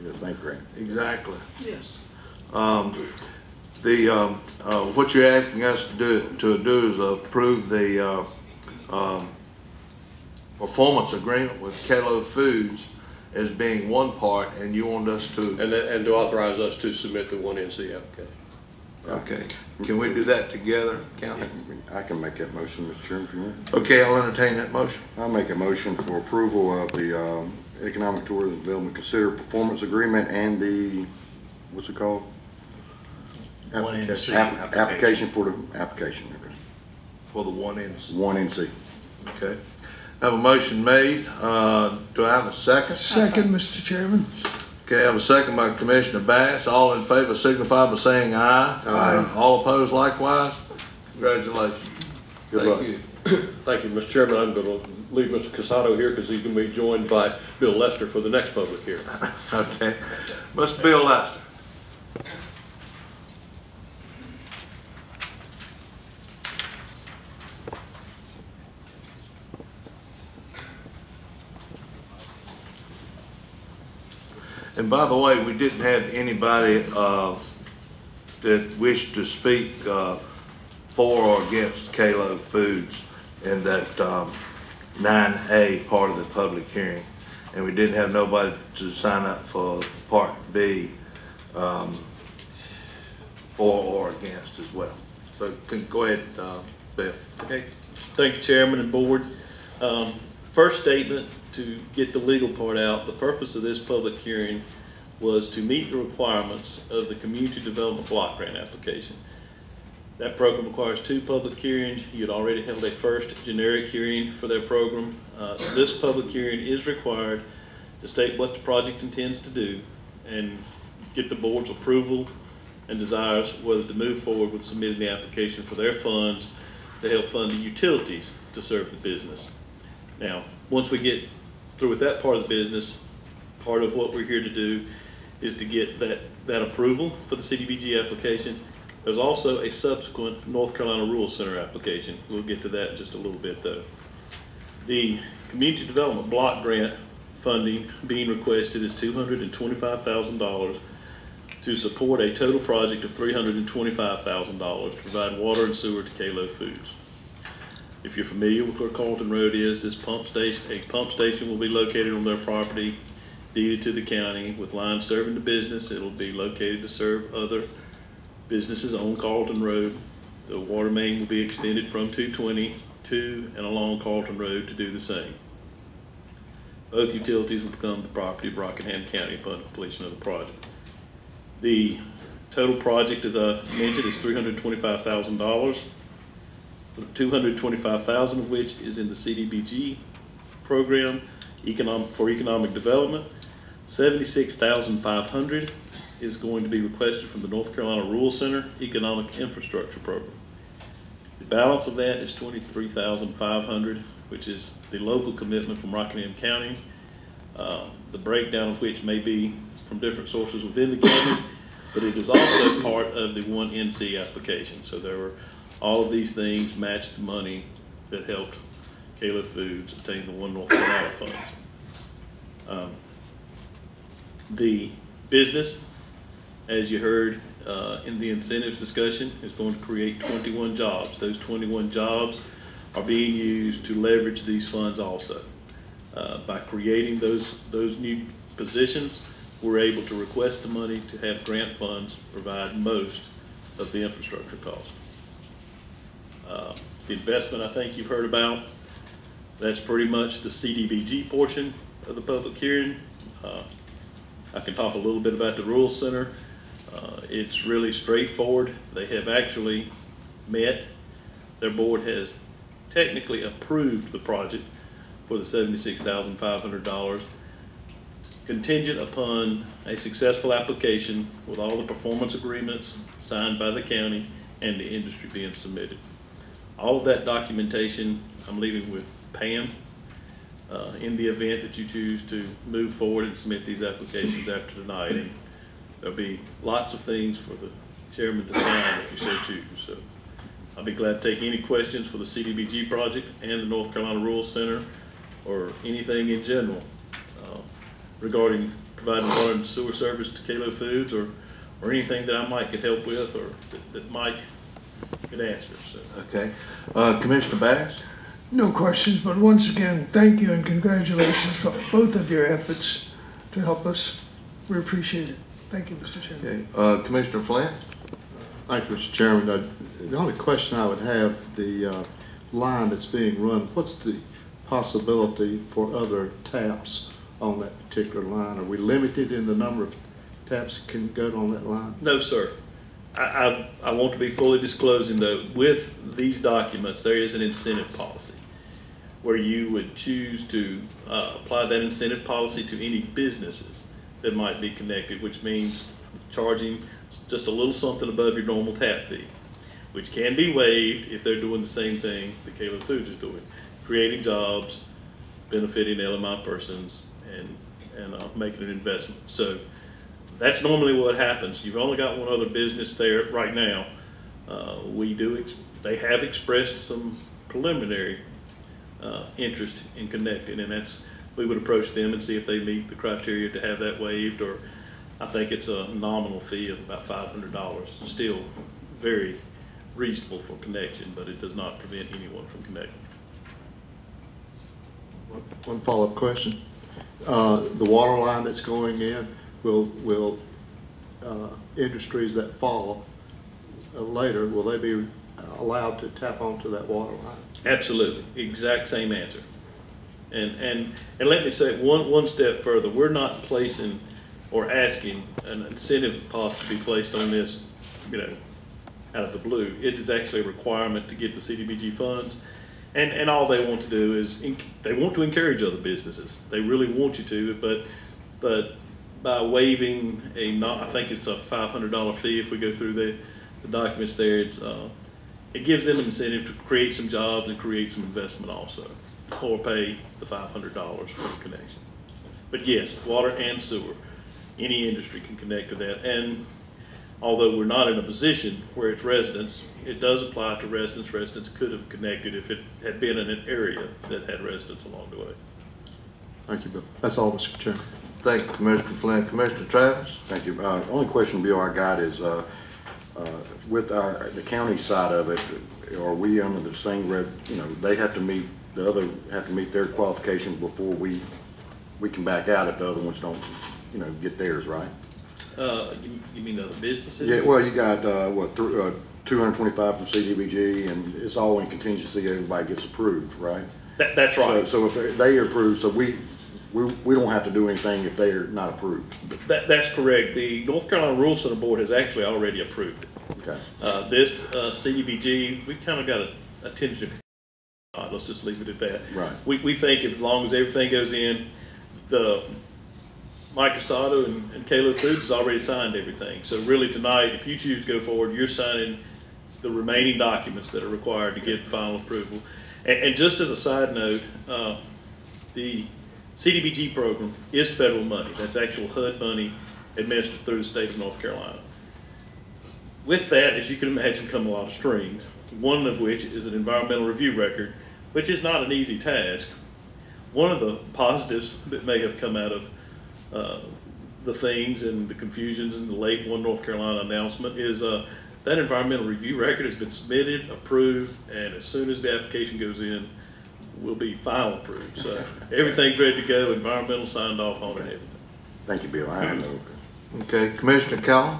Yes, thank you, Greg. Exactly. Yes. What you're asking us to do is approve the performance agreement with Kalo Foods as being one part, and you want us to. And to authorize us to submit the 1 NC application. Okay. Can we do that together, County? I can make that motion, Mr. Chairman, if you want. Okay, I'll entertain that motion. I'll make a motion for approval of the Economic Tourism Development Consider Performance Agreement and the, what's it called? Application for the application, okay. For the 1 NC. 1 NC. Okay. I have a motion made. Do I have a second? Second, Mr. Chairman. Okay, I have a second by Commissioner Bass. All in favor signify by saying aye. Aye. All opposed likewise. Congratulations. Good luck. Thank you. Thank you, Mr. Chairman. I'm going to leave Mr. Casado here because he's going to be joined by Bill Lester for the next public hearing. Okay. Mr. Bill Lester. And by the way, we didn't have anybody that wished to speak for or against Kalo Foods in that 9A part of the public hearing. And we didn't have nobody to sign up for Part B for or against as well. So go ahead, Bill. Okay. Thank you, Chairman and Board. First statement, to get the legal part out, the purpose of this public hearing was to meet the requirements of the Community Development Block Grant application. That program requires 2 public hearings. You had already held a first generic hearing for that program. This public hearing is required to state what the project intends to do and get the board's approval and desires whether to move forward with submitting the application for their funds to help fund the utilities to serve the business. Now, once we get through with that part of the business, part of what we're here to do is to get that approval for the CDBG application. There's also a subsequent North Carolina Rural Center application. We'll get to that in just a little bit though. The Community Development Block Grant funding being requested is $225,000 to support a total project of $325,000 to provide water and sewer to Kalo Foods. If you're familiar with where Carlton Road is, a pump station will be located on their property, deeded to the county with lines serving the business. It'll be located to serve other businesses on Carlton Road. The water main will be extended from 220 to and along Carlton Road to do the same. Both utilities will become the property of Rockingham County upon completion of the project. The total project, as I mentioned, is $325,000. $225,000 of which is in the CDBG program for economic development. $76,500 is going to be requested from the North Carolina Rural Center Economic Infrastructure Program. The balance of that is $23,500, which is the local commitment from Rockingham County, the breakdown of which may be from different sources within the county, but it is also part of the 1NC application. So there were all of these things matched the money that helped Kalo Foods obtain the One North Carolina funds. The business, as you heard in the incentives discussion, is going to create 21 jobs. Those 21 jobs are being used to leverage these funds also. By creating those new positions, we're able to request the money to have grant funds provide most of the infrastructure cost. The investment I think you've heard about, that's pretty much the CDBG portion of the public hearing. I can talk a little bit about the Rural Center. It's really straightforward. They have actually met. Their board has technically approved the project for the $76,500, contingent upon a successful application with all the performance agreements signed by the county and the industry being submitted. All of that documentation I'm leaving with Pam in the event that you choose to move forward and submit these applications after tonight. And there'll be lots of things for the chairman to sign if you so choose. So I'll be glad to take any questions for the CDBG project and the North Carolina Rural Center, or anything in general regarding providing water and sewer service to Kalo Foods, or anything that I might could help with, or that Mike could answer. So. Okay. Commissioner Bass? No questions, but once again, thank you and congratulations for both of your efforts to help us. We appreciate it. Thank you, Mr. Chairman. Okay. Commissioner Flint? Thank you, Mr. Chairman. The only question I would have, the line that's being run, what's the possibility for other taps on that particular line? Are we limited in the number of taps that can go on that line? No, sir. I want to be fully disclosing though, with these documents, there is an incentive policy where you would choose to apply that incentive policy to any businesses that might be connected, which means charging just a little something above your normal tap fee, which can be waived if they're doing the same thing that Kalo Foods is doing, creating jobs, benefiting LMI persons, and making an investment. So that's normally what happens. You've only got one other business there right now. They have expressed some preliminary interest in connecting, and that's we would approach them and see if they meet the criteria to have that waived, or I think it's a nominal fee of about $500. Still very reasonable for connection, but it does not prevent anyone from connecting. One follow-up question. The water line that's going in, will industries that follow later, will they be allowed to tap onto that water line? Absolutely, exact same answer. And let me say one step further. We're not placing or asking an incentive possibly placed on this, out of the blue. It is actually a requirement to get the CDBG funds. And all they want to do is, they want to encourage other businesses. They really want you to, but by waiving I think it's a $500 fee if we go through the documents there, it gives them an incentive to create some jobs and create some investment also, or pay the $500 for the connection. But yes, water and sewer, any industry can connect to that. And although we're not in a position where it's residents, it does apply to residents. Residents could have connected if it had been in an area that had residents along the way. Thank you, Bill. That's all, Mr. Chairman. Thank you, Commissioner Flynn. Commissioner Travis? Thank you. Only question, Bill, I got is, with the county side of it, are we under the same they have to meet, the other have to meet their qualifications before we can back out if the other ones don't, get theirs, right? You mean other businesses? Yeah, well, you got, 225 from CDBG, and it's all in contingency, everybody gets approved, right? That's right. So if they are approved, so we don't have to do anything if they are not approved. That's correct. The North Carolina Rural Center Board has actually already approved it. Okay. This CDBG, we've kind of got a tentative, let's just leave it at that. Right. We think as long as everything goes in, Mike Casado and Kalo Foods has already signed everything. So really tonight, if you choose to go forward, you're signing the remaining documents that are required to get final approval. And just as a side note, the CDBG program is federal money. That's actual HUD money administered through the state of North Carolina. With that, as you can imagine, come a lot of strings, one of which is an environmental review record, which is not an easy task. One of the positives that may have come out of the things and the confusions in the late North Carolina announcement is that environmental review record has been submitted, approved, and as soon as the application goes in, will be final approved. So everything's ready to go, environmental signed off on and everything. Thank you, Bill. I have no. Okay, Commissioner Kalo?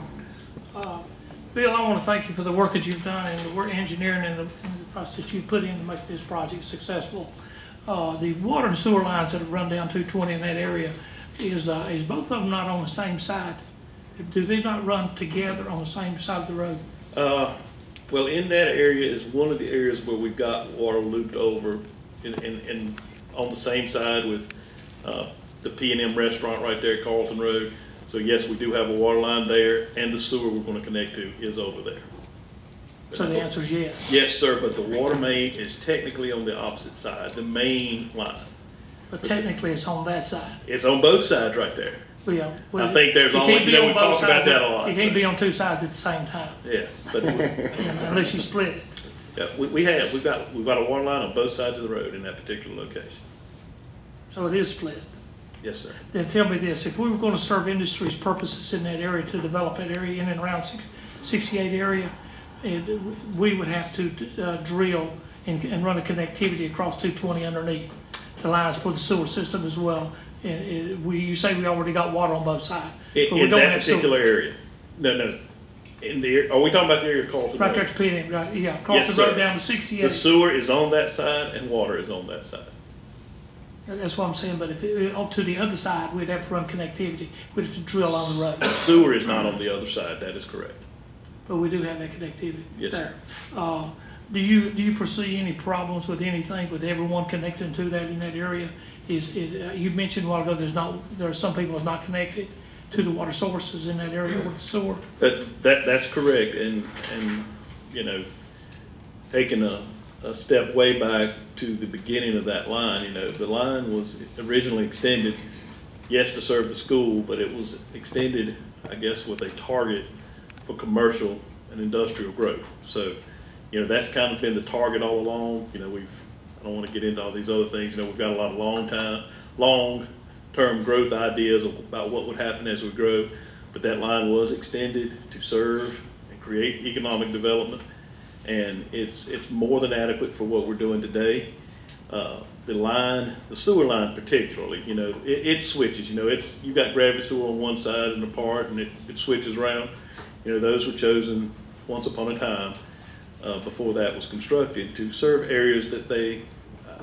Bill, I want to thank you for the work that you've done and the work engineering and the process you put in to make this project successful. The water and sewer lines that have run down 220 in that area, is both of them not on the same side? Do they not run together on the same side of the road? Well, in that area is one of the areas where we've got water looped over and on the same side with the P&M restaurant right there, Carlton Road. So yes, we do have a water line there, and the sewer we're going to connect to is over there. So the answer is yes? Yes, sir, but the water main is technically on the opposite side, the main line. But technically it's on that side? It's on both sides right there. Well, I think there's always, we've talked about that a lot. You can't be on two sides at the same time. Yeah, but unless you split it. Yeah, we've got a water line on both sides of the road in that particular location. So it is split. Yes, sir. Then tell me this, if we were going to serve industry's purposes in that area, to develop that area in and around 68 area, we would have to drill and run a connectivity across 220 underneath the lines for the sewer system as well. And you say we already got water on both sides. In that particular area? No. Are we talking about the area of Carlton Road? Right there at the P&M, right, yeah. Carlton Road down to 68. The sewer is on that side and water is on that side. That's what I'm saying, but if to the other side, we'd have to run connectivity. We'd have to drill on the road. The sewer is not on the other side, that is correct. But we do have that connectivity yes, there. Do you foresee any problems with anything with everyone connecting to that in that area? You mentioned a while ago there are some people that's not connected to the water sources in that area with the sewer. That's correct, and taking a step way back to the beginning of that line, the line was originally extended, yes, to serve the school, but it was extended, I guess, with a target for commercial and industrial growth. So, that's kind of been the target all along. I don't want to get into all these other things. We've got a lot of long-term growth ideas about what would happen as we grow, but that line was extended to serve and create economic development, and it's more than adequate for what we're doing today. The sewer line particularly, it switches. You've got gravity sewer on one side and a part, and it switches around. Those were chosen once upon a time, before that was constructed, to serve areas that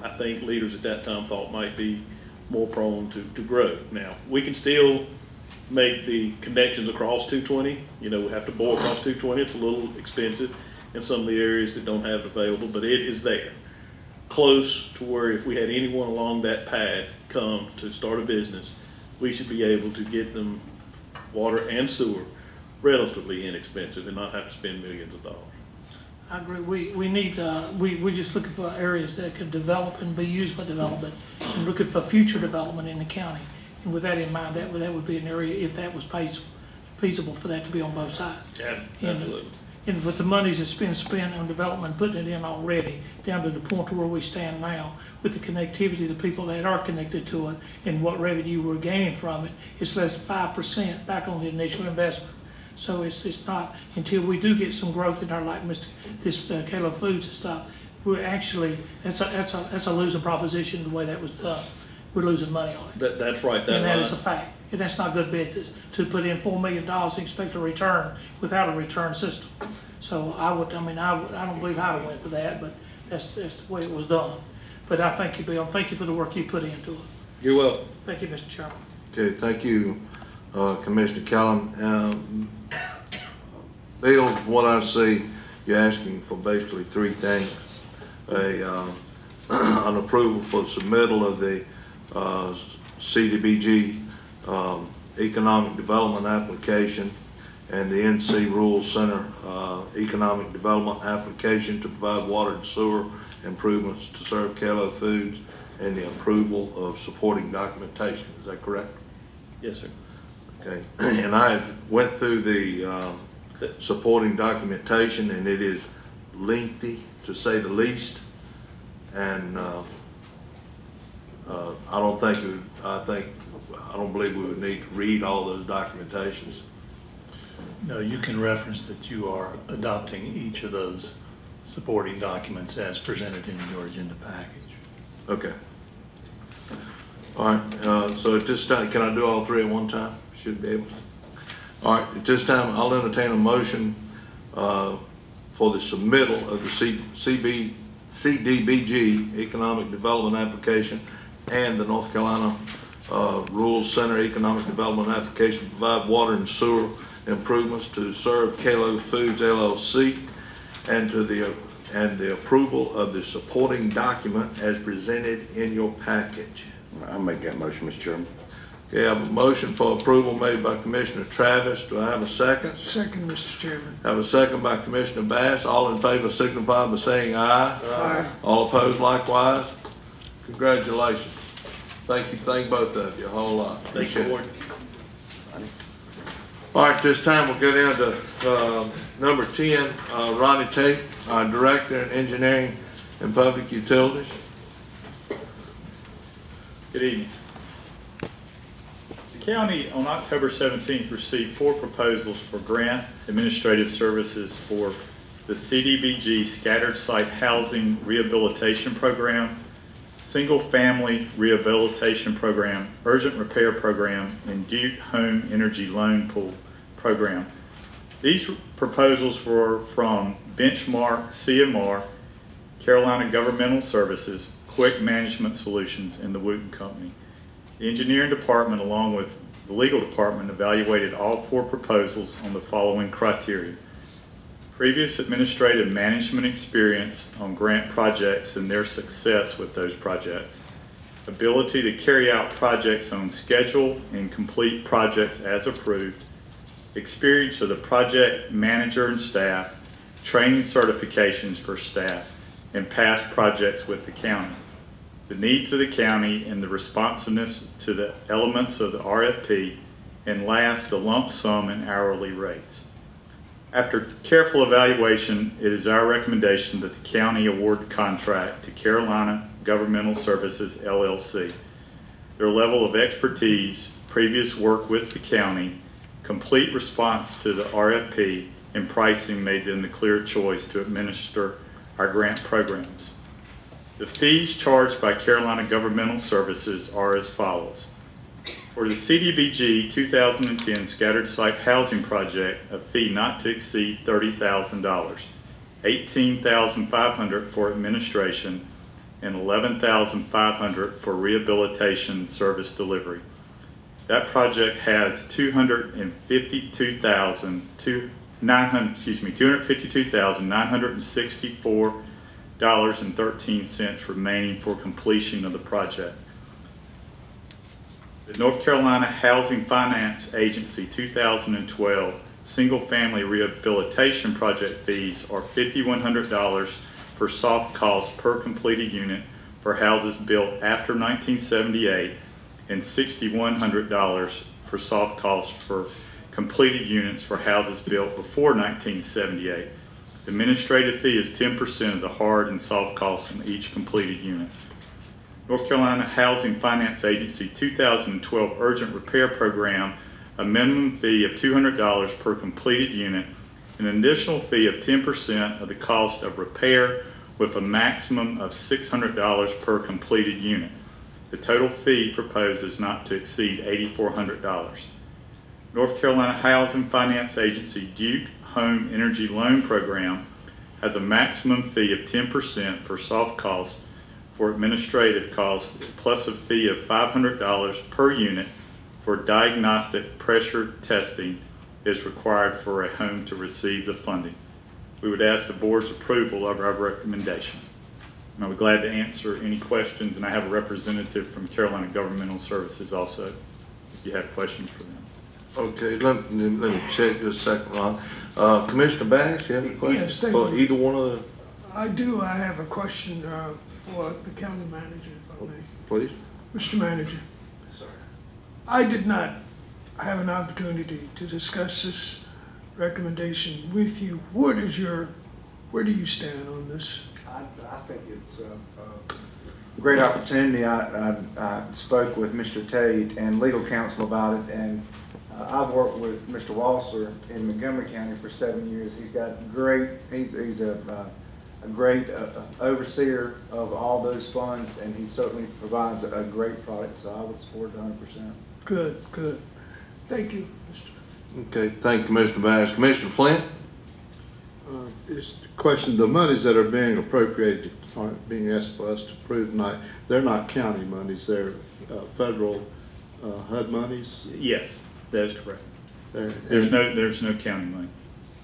I think leaders at that time thought might be more prone to grow. Now, we can still make the connections across 220. We have to bore across 220. It's a little expensive in some of the areas that don't have it available, but it is there, close to where if we had anyone along that path come to start a business, we should be able to get them water and sewer relatively inexpensive and not have to spend millions of dollars. I agree. We're just looking for areas that could develop and be used for development, and looking for future development in the county. And with that in mind, that would be an area, if that was feasible, for that to be on both sides. Yeah, absolutely. And with the monies that's been spent on development, putting it in already, down to the point to where we stand now, with the connectivity, the people that are connected to it, and what revenue we're gaining from it, it's less than 5% back on the initial investment. So it's not, until we do get some growth in our, like this Kalo Foods and stuff, we're actually, that's a losing proposition the way that was done. We're losing money on it. That's right. And that is a fact. And that's not good business, to put in $4 million and expect a return without a return system. So I don't believe how to went for that, but that's the way it was done. But I thank you, Bill. Thank you for the work you put into it. You're welcome. Thank you, Mr. Chairman. Okay, thank you, Commissioner Callum. Bill, from what I see, you're asking for basically three things. An approval for submittal of the CDBG economic development application and the NC Rural Center economic development application to provide water and sewer improvements to serve Kalo Foods, and the approval of supporting documentation. Is that correct? Yes, sir. Okay, and I've went through the supporting documentation, and it is lengthy to say the least, and I don't believe we would need to read all those documentations. No, you can reference that you are adopting each of those supporting documents as presented in your agenda package. Okay. All right, so at this time, can I do all three at one time? Should be able to. All right, at this time, I'll entertain a motion for the submittal of the CDBG Economic Development Application and the North Carolina Rural Center Economic Development Application to provide water and sewer improvements to serve Kalo Foods LLC, and the approval of the supporting document as presented in your package. I'll make that motion, Mr. Chairman. Okay, I have a motion for approval made by Commissioner Travis. Do I have a second? Second, Mr. Chairman. I have a second by Commissioner Bass. All in favor signify by saying aye. Aye. All opposed likewise. Congratulations. Thank you. Thank both of you a whole lot. Thank you, Ward. All right, this time we'll go down to number 10, Ronnie Tate, our Director in Engineering and Public Utilities. Good evening. The county on October 17th received 4 proposals for grant administrative services for the CDBG Scattered Site Housing Rehabilitation Program, Single Family Rehabilitation Program, Urgent Repair Program, and Duke Home Energy Loan Pool Program. These proposals were from Benchmark CMR, Carolina Governmental Services, Quick Management Solutions, and the Wooten Company. The engineering department, along with the legal department, evaluated all 4 proposals on the following criteria: previous administrative management experience on grant projects and their success with those projects, ability to carry out projects on schedule and complete projects as approved, experience of the project manager and staff, training certifications for staff, and past projects with the county, the needs of the county and the responsiveness to the elements of the RFP, and last, the lump sum and hourly rates. After careful evaluation, it is our recommendation that the county award the contract to Carolina Governmental Services, LLC. their level of expertise, previous work with the county, complete response to the RFP, and pricing made them the clear choice to administer our grant programs. The fees charged by Carolina Governmental Services are as follows. For the CDBG 2010 Scattered Site Housing Project, a fee not to exceed $30,000, $18,500 for administration, and $11,500 for rehabilitation service delivery. That project has $252,964.13 remaining for completion of the project. The North Carolina Housing Finance Agency 2012 Single-Family Rehabilitation Project fees are $5,100 for soft costs per completed unit for houses built after 1978 and $6,100 for soft costs for completed units for houses built before 1978. The administrative fee is 10% of the hard and soft costs on each completed unit. North Carolina Housing Finance Agency 2012 Urgent Repair Program, a minimum fee of $200 per completed unit, an additional fee of 10% of the cost of repair with a maximum of $600 per completed unit. The total fee proposed is not to exceed $8,400. North Carolina Housing Finance Agency Duke Home Energy Loan Program has a maximum fee of 10% for soft costs for administrative costs, plus a fee of $500 per unit for diagnostic pressure testing is required for a home to receive the funding. We would ask the board's approval of our recommendation. And I'll be glad to answer any questions, and I have a representative from Carolina Governmental Services also, if you have questions for them. Okay, let me check just a second, Ron. Commissioner Banks, you have any questions Yes, thank for you. either one of the, I do. I have a question for the county manager, if I may. please? Mr. Manager. I did not have an opportunity to discuss this recommendation with you. Where do you stand on this? I think it's a great opportunity. I spoke with Mr. Tate and legal counsel about it, and I've worked with Mr. Walser in Montgomery County for 7 years. He's got he's a great overseer of all those funds, and he certainly provides a great product, so I would support it 100%. Good, good. Thank you, Mr. Okay, thank you, Commissioner Banks. Commissioner Flint? It's a question, the monies that are being appropriated, aren't being asked for us to approve tonight, they're not county monies, they're federal HUD monies? Yes, that is correct. They're- There's no county money.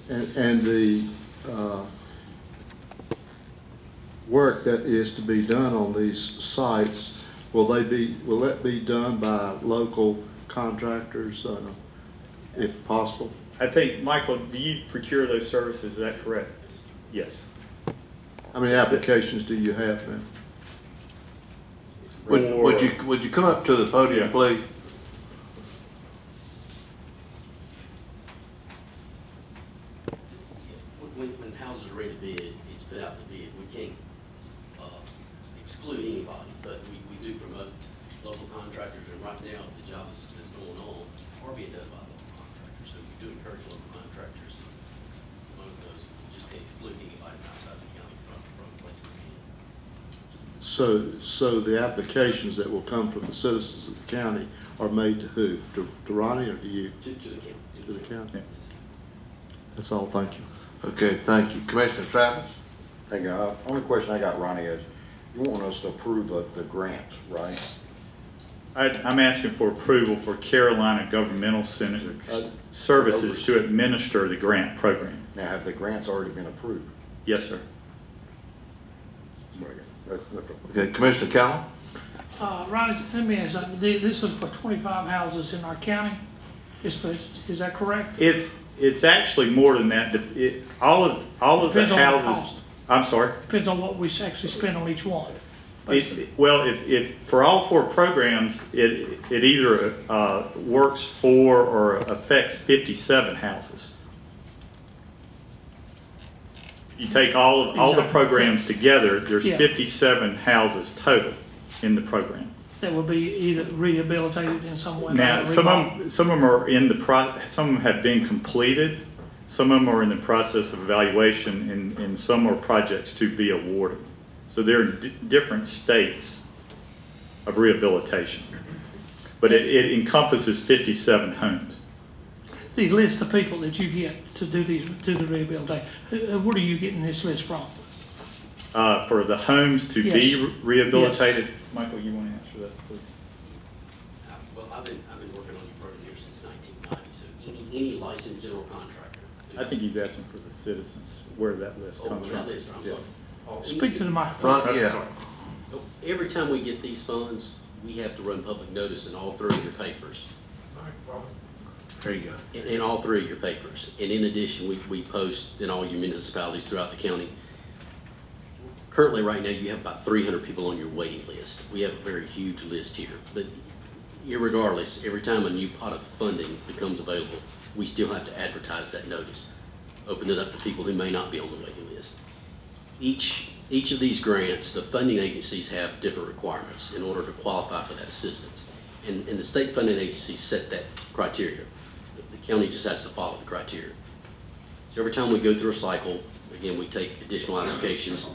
And the work that is to be done on these sites, will that be done by local contractors, if possible? I think, Michael, do you procure those services, is that correct? Yes. How many applications do you have then? Would you come up to the podium, Yeah. please? When houses are ready to bid, it's put out to bid. We can't exclude anybody, but we do promote local contractors, and right now the jobs that's going on are being done by local contractors. So we do encourage local contractors, and one of those, we just can't exclude anybody outside the county from placing a bid. So the applications that will come from the citizens of the county are made to who? To Ronnie or to you? To the county. To the county? Yeah. That's all, thank you. Okay, thank you. Commissioner Travis? Thank you. Only question I got, Ronnie, is you want us to approve of the grants, right? I'm asking for approval for Carolina Governmental Services to administer the grant program. Now, have the grants already been approved? Yes, sir. Okay, Commissioner Kalo? Ronnie, let me ask, this is for 25 houses in our county? Is that correct? It's actually more than that. All of the Depends on the houses. cost. I'm sorry. Depends on what we actually spend on each one. Well, if for all 4 programs, it either works for or affects 57 houses. You take all the programs together, there's Yeah. 57 houses total in the program. that will be either rehabilitated in some way? Now, some of them are in the some of them have been completed, some of them are in the process of evaluation, and some are projects to be awarded. So there are different states of rehabilitation, but it encompasses 57 homes. The list of people that you get to do the rehabilitation, where are you getting this list from? For the homes to Yes. be rehabilitated. Yes. Michael, you want to answer that, please? Well, I've been working on your program here since 1990, so any licensed general contractor. I think he's asking for the citizens, where that list comes That from. list, I'm Yeah. sorry. Speak to the microphone. Yeah. Every time we get these funds, we have to run public notice in all 3 of your papers. There you go. In all 3 of your papers. And in addition, we post in all your municipalities throughout the county. Currently, right now, you have about 300 people on your waiting list. We have a very huge list here. But irregardless, every time a new pot of funding becomes available, we still have to advertise that notice. Open it up to people who may not be on the waiting list. Each of these grants, the funding agencies have different requirements in order to qualify for that assistance. And the state funding agencies set that criteria. The county just has to follow the criteria. So every time we go through a cycle, again, we take additional applications.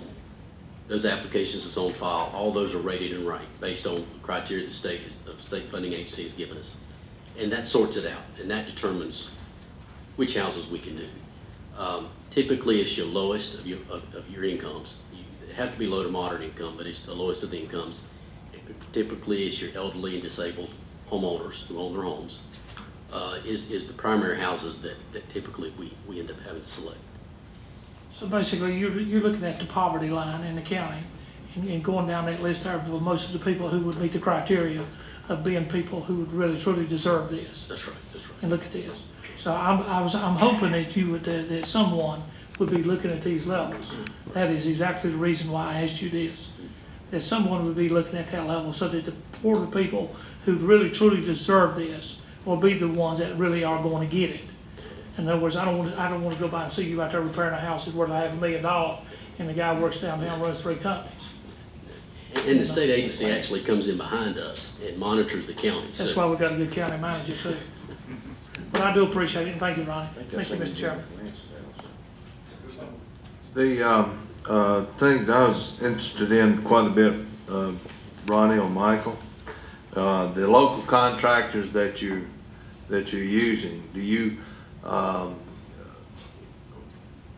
Those applications is on file. All those are rated and ranked based on the criteria the state funding agency has given us. And that sorts it out, and that determines which houses we can do. Typically, it's your lowest of your incomes. You have to be low to moderate income, but it's the lowest of the incomes. Typically, it's your elderly and disabled homeowners who own their homes. Is the primary houses that typically we end up having to select. So basically, you're looking at the poverty line in the county and going down that list there for most of the people who would meet the criteria of being people who would really truly deserve this. That's right, that's right. And look at this. So I'm hoping that you would, that someone would be looking at these levels. That is exactly the reason why I asked you this. That someone would be looking at that level so that the poorer people who really truly deserve this will be the ones that really are going to get it. In other words, I don't want to go by and see you out there repairing a house that's worth $500,000 and the guy works downtown, runs 3 companies. And the state agency actually comes in behind us and monitors the county. That's why we got a good county manager too. But I do appreciate it, and thank you, Ronnie. Thank you, Mr. Chairman. The thing that I was interested in quite a bit, Ronnie or Michael, the local contractors that you're using, do you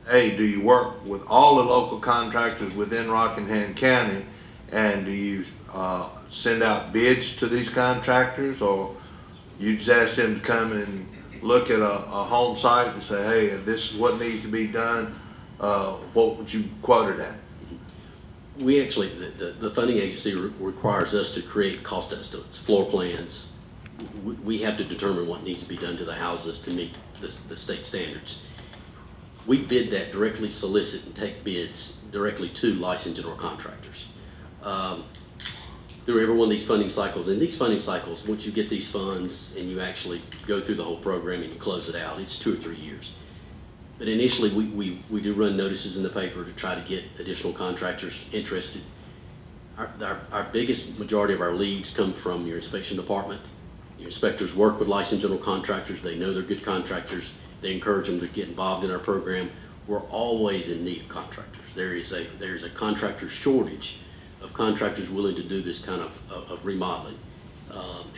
do you work with all the local contractors within Rockingham County, and do you send out bids to these contractors, or you just ask them to come and look at a home site and say, hey, this is what needs to be done, what would you quote it at? We actually, the funding agency requires us to create cost estimates, floor plans. We have to determine what needs to be done to the houses to meet the state standards. We bid that directly, solicit and take bids directly to licensed general contractors. Through every one of these funding cycles, and these funding cycles, once you get these funds and you actually go through the whole program and you close it out, it's 2 or 3 years. But initially, we do run notices in the paper to try to get additional contractors interested. Our biggest majority of our leads come from your inspection department. Your inspectors work with licensed general contractors. They know they're good contractors. They encourage them to get involved in our program. We're always in need of contractors. There's a contractor shortage of contractors willing to do this kind of remodeling.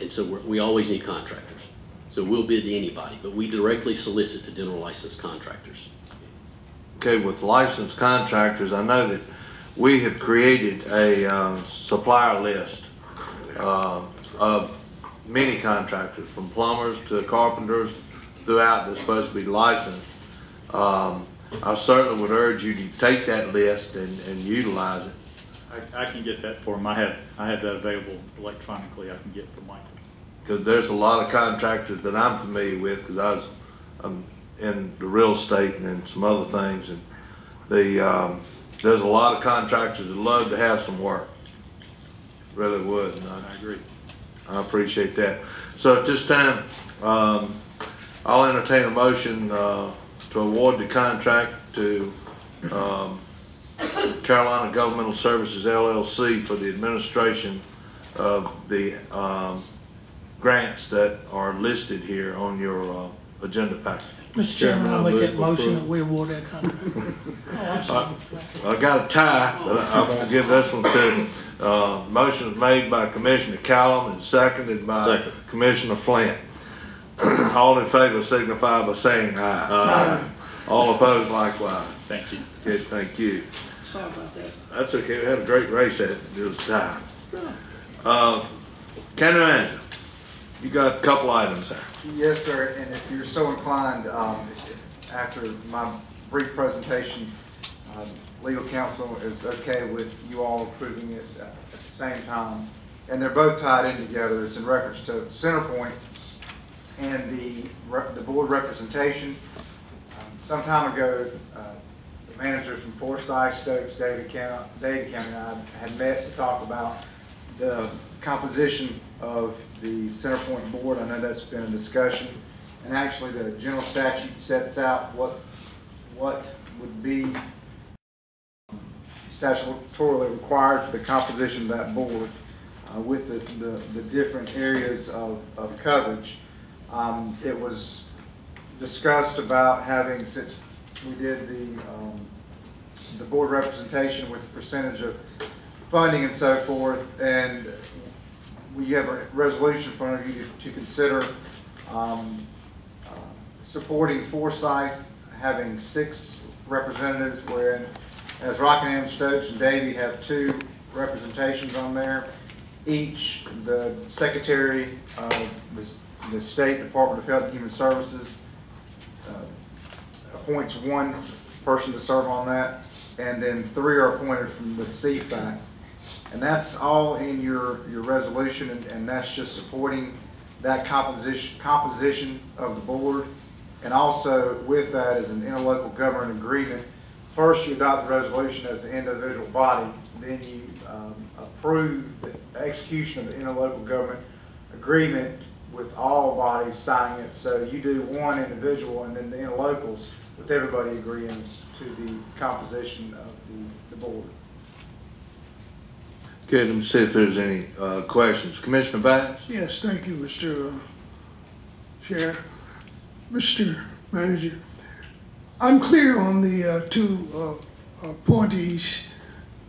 And so we always need contractors. So we'll bid to anybody, but we directly solicit to general licensed contractors. Okay, with licensed contractors, I know that we have created a supplier list of many contractors, from plumbers to carpenters throughout, that's supposed to be licensed. I certainly would urge you to take that list and utilize it. I can get that for him. I have that available electronically. I can get from Michael. Because there's a lot of contractors that I'm familiar with, because I'm in the real estate and some other things, and there's a lot of contractors that love to have some work. Really would. And I agree. I appreciate that. So at this time, I'll entertain a motion to award the contract to Carolina Governmental Services LLC for the administration of the grants that are listed here on your agenda packet. Mr. Chairman, I'll make that motion that we award that contract. I got a tie, but I won't give this one to. Motion is made by Commissioner Kalo and seconded by Commissioner Flint. All in favor signify by saying aye. Aye. All opposed likewise. Thank you. Okay, thank you. Sorry about that. That's okay, we had a great race at it, it was time. County Manager, you got a couple items there. Yes, sir, and if you're so inclined, after my brief presentation, legal counsel is okay with you all approving it at the same time. And they're both tied in together. It's in reference to Centerpoint and the board representation. Some time ago, the managers from Forsyth, Stokes, Davie County, and I had met to talk about the composition of the Centerpoint board. I know that's been a discussion, and actually the general statute sets out what would be statutorily required for the composition of that board with the different areas of coverage. It was discussed about having, since we did the board representation with the percentage of funding and so forth, and we have a resolution in front of you to consider supporting Forsyth having 6 representatives, whereas Rockingham, Stokes, and Davie have 2 representations on there. Each, the Secretary of the State Department of Health and Human Services appoints 1 person to serve on that, and then 3 are appointed from the CFAC. And that's all in your resolution, and that's just supporting that composition of the board. And also with that is an interlocal government agreement. First, you adopt the resolution as an individual body, then you approve the execution of the interlocal government agreement with all bodies signing it. So you do one individual and then the interlocals with everybody agreeing to the composition of the board. Okay, let me see if there's any questions. Commissioner Bass? Yes, thank you, Mr. Chair. Mr. Manager, I'm clear on the 2 appointees,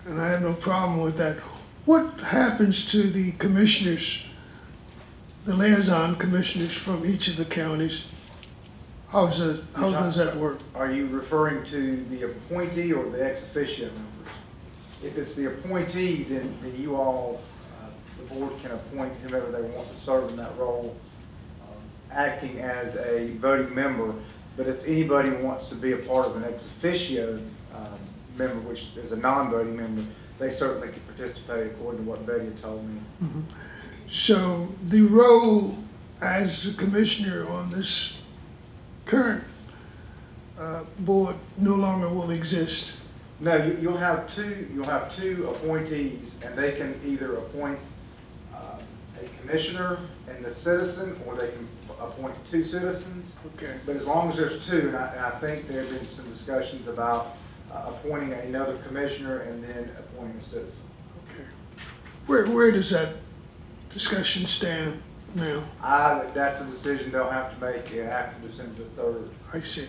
and I have no problem with that. What happens to the commissioners, the liaison commissioners from each of the counties? How does that work? Are you referring to the appointee or the ex officio members? If it's the appointee, then you all, the board can appoint whomever they want to serve in that role, acting as a voting member. But if anybody wants to be a part of an ex officio member, which is a non-voting member, they certainly can participate according to what Betty had told me. Mm-hmm. So the role as a commissioner on this current board no longer will exist. No, you'll have two appointees, and they can either appoint a commissioner and a citizen, or they can appoint 2 citizens. Okay. But as long as there's 2, and I think there have been some discussions about appointing another commissioner and then appointing a citizen. Okay. Where does that discussion stand now? That's a decision they'll have to make after December the 3rd. I see.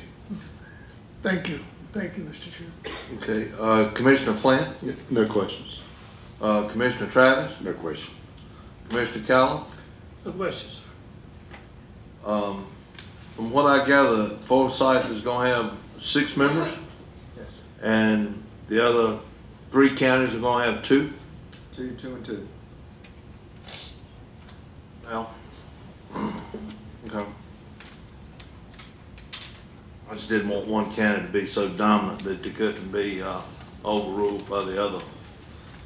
Thank you. Thank you, Mr. Chair. Okay, Commissioner Flint? No questions. Commissioner Travis? No question. Commissioner Callum? No questions, sir. From what I gather, Forsyth is going to have 6 members, Yes, sir. and the other 3 counties are going to have 2? 2 and 2. Well, okay. I just didn't want one county to be so dominant that they couldn't be overruled by the other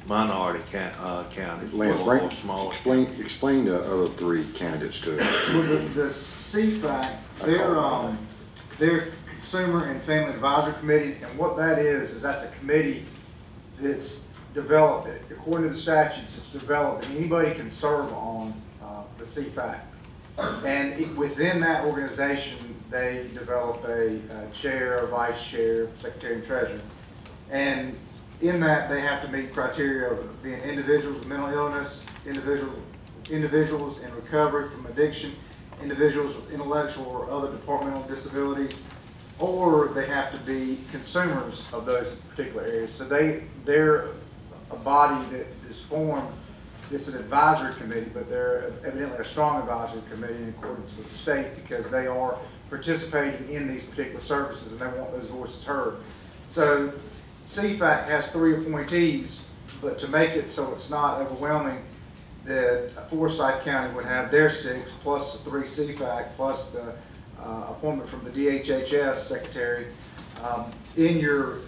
minority counties or smaller. Explain the other 3 candidates to us. Well, the CFAC, their Consumer and Family Advisory Committee, and what that is that's a committee that's developed, according to the statutes, it's developed, and anybody can serve on the CFAC. And within that organization, they develop a chair, a vice chair, secretary, and treasurer. And in that, they have to meet criteria of being individuals with mental illness, individuals in recovery from addiction, individuals with intellectual or other departmental disabilities, or they have to be consumers of those particular areas. So they're a body that is formed. It's an advisory committee, but they're evidently a strong advisory committee in accordance with the state, because they are participating in these particular services and they want those voices heard. So CFAC has 3 appointees, but to make it so it's not overwhelming, that Forsyth County would have their 6 plus the 3 CFAC plus the appointment from the DHHS secretary. In your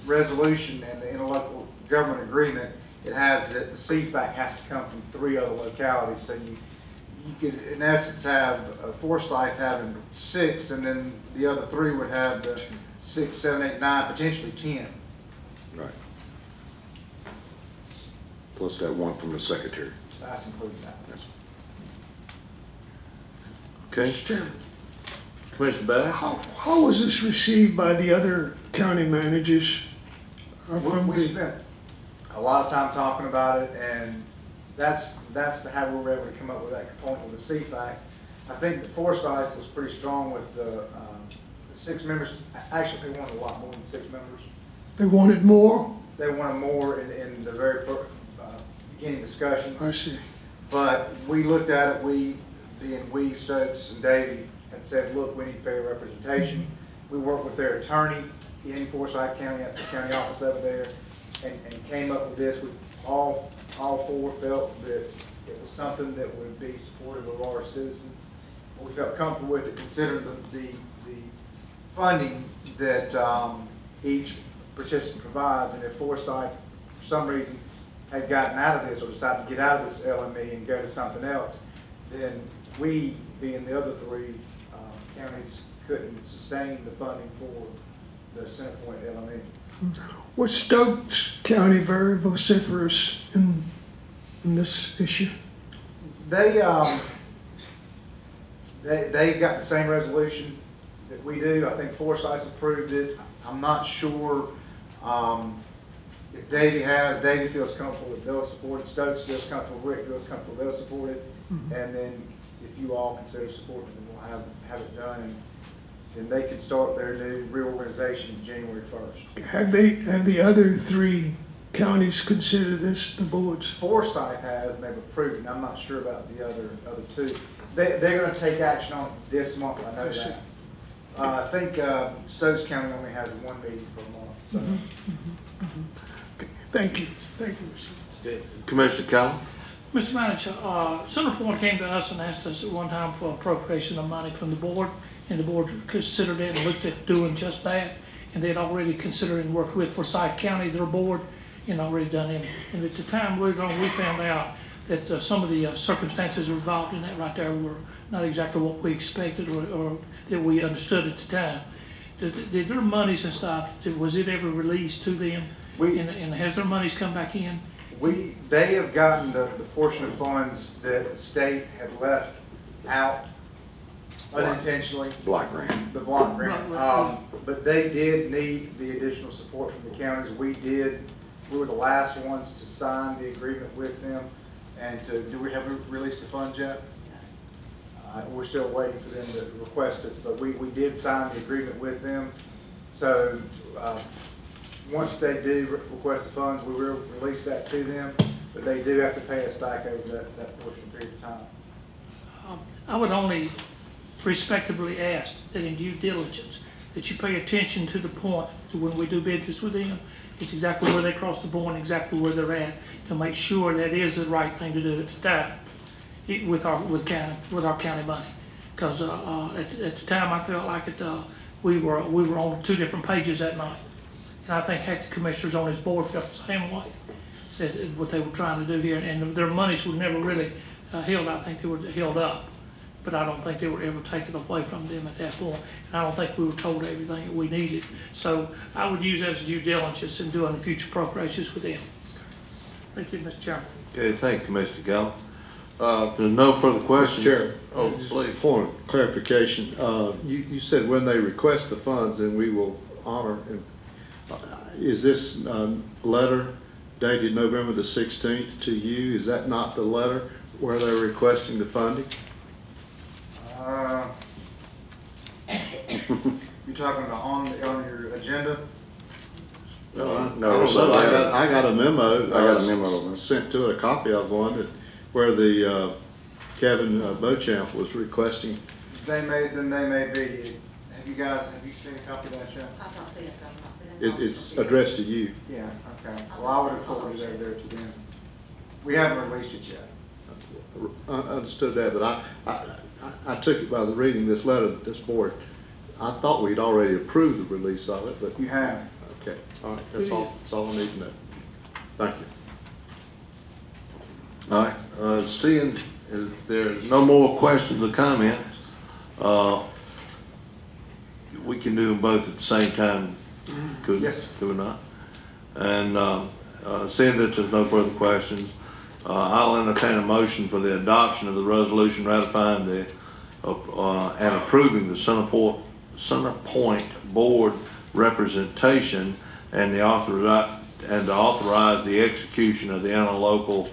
resolution and the interlocal government agreement, it has that the CFAC has to come from 3 other localities. So you could, in essence, have Forsyth having 6, and then the other 3 would have the 6, 7, 8, 9, potentially 10. Right. Plus that one from the secretary. That's including that. Yes. Okay, Mr. Chairman, Commissioner Bass? how was this received by the other county managers from We the? spent a lot of time talking about it, and that's how we were able to come up with that component with the CFAC. I think that Forsyth was pretty strong with the 6 members. Actually, they wanted a lot more than 6 members. They wanted more? They wanted more in the very beginning discussions. I see. But we looked at it, we, Stokes and Davey, had said, look, we need fair representation. We worked with their attorney in Forsyth County, at the county office over there, and came up with this. We all 4 felt that it was something that would be supportive of our citizens. We felt comfortable with it, considering the funding that each participant provides. And if Forsyth, for some reason, had gotten out of this or decided to get out of this LME and go to something else, then we, being the other 3 counties, couldn't sustain the funding for the Centerpoint LME. Was Stokes County very vociferous in this issue? They got the same resolution that we do. I think Forsyth's approved it. I'm not sure if Davey feels comfortable that they'll support it. Stokes feels comfortable, Rick feels comfortable they'll support it. And then if you all consider supporting it, then we'll have it done. And they can start their new reorganization January 1st. Have the other 3 counties considered this, the boards? Forsyth has, and they've approved it, and I'm not sure about the other 2. They're going to take action on it this month, I know that. I think Stokes County only has 1 meeting per month. So. Okay. Thank you. Thank you, Mr. Okay. Commissioner Kalo? Mr. Manager, Centerpoint came to us and asked us at one time for appropriation of money from the board, and the board considered it and looked at doing just that. And they had already considered and worked with Forsyth County, their board, and already done it. And at the time we found out that some of the circumstances involved in that right there were not exactly what we expected or that we understood at the time. Did their monies and stuff, was it ever released to them? And has their monies come back in? They have gotten the portion of funds that the state had left out unintentionally. Block grant. The block grant. Right. But they did need the additional support from the counties. We were the last ones to sign the agreement with them. And do we have released the funds yet? We're still waiting for them to request it, but we did sign the agreement with them. So once they do request the funds, we will release that to them, but they do have to pay us back over that portion period of time. I would only respectably ask that in due diligence, that you pay attention to the point to when we do business with them, it's exactly where they cross the board, exactly where they're at, to make sure that is the right thing to do at the time with our county money. Because at the time I felt like we were on 2 different pages that night, and I think half the commissioners on this board felt the same way. Said what they were trying to do here, and their monies were never really held. I think they were held up, but I don't think they were ever taken away from them at that point. And I don't think we were told everything that we needed. So I would use that as due diligence in doing future appropriations with them. Thank you, Mr. Chairman. Okay, thank you, Commissioner Kalo. If there's no further questions. Chair, Please. point of clarification. You said when they request the funds, then we will honor. And is this letter dated November the 16th to you. Is that not the letter where they're requesting the funding? You talking about on your agenda? No, No, so I got a memo. I got a memo. Sent to it, a copy of one that, where the Kevin Beauchamp was requesting. They may be. Have you seen a copy of that yet? I've not seen it, but I'm not. It's addressed to you. Yeah, okay. Well, I would have forwarded it over there to them. We haven't released it yet. I understood that, but I took it by the reading this letter to this board. I thought we'd already approved the release of it, but. You have. Okay, all right, that's all I need to know. Thank you. All right, seeing there's no more questions or comments, we can do them both at the same time, could we not? And seeing that there's no further questions, I'll entertain a motion for the adoption of the resolution ratifying the and approving the Center Point Board representation and to authorize the execution of the interlocal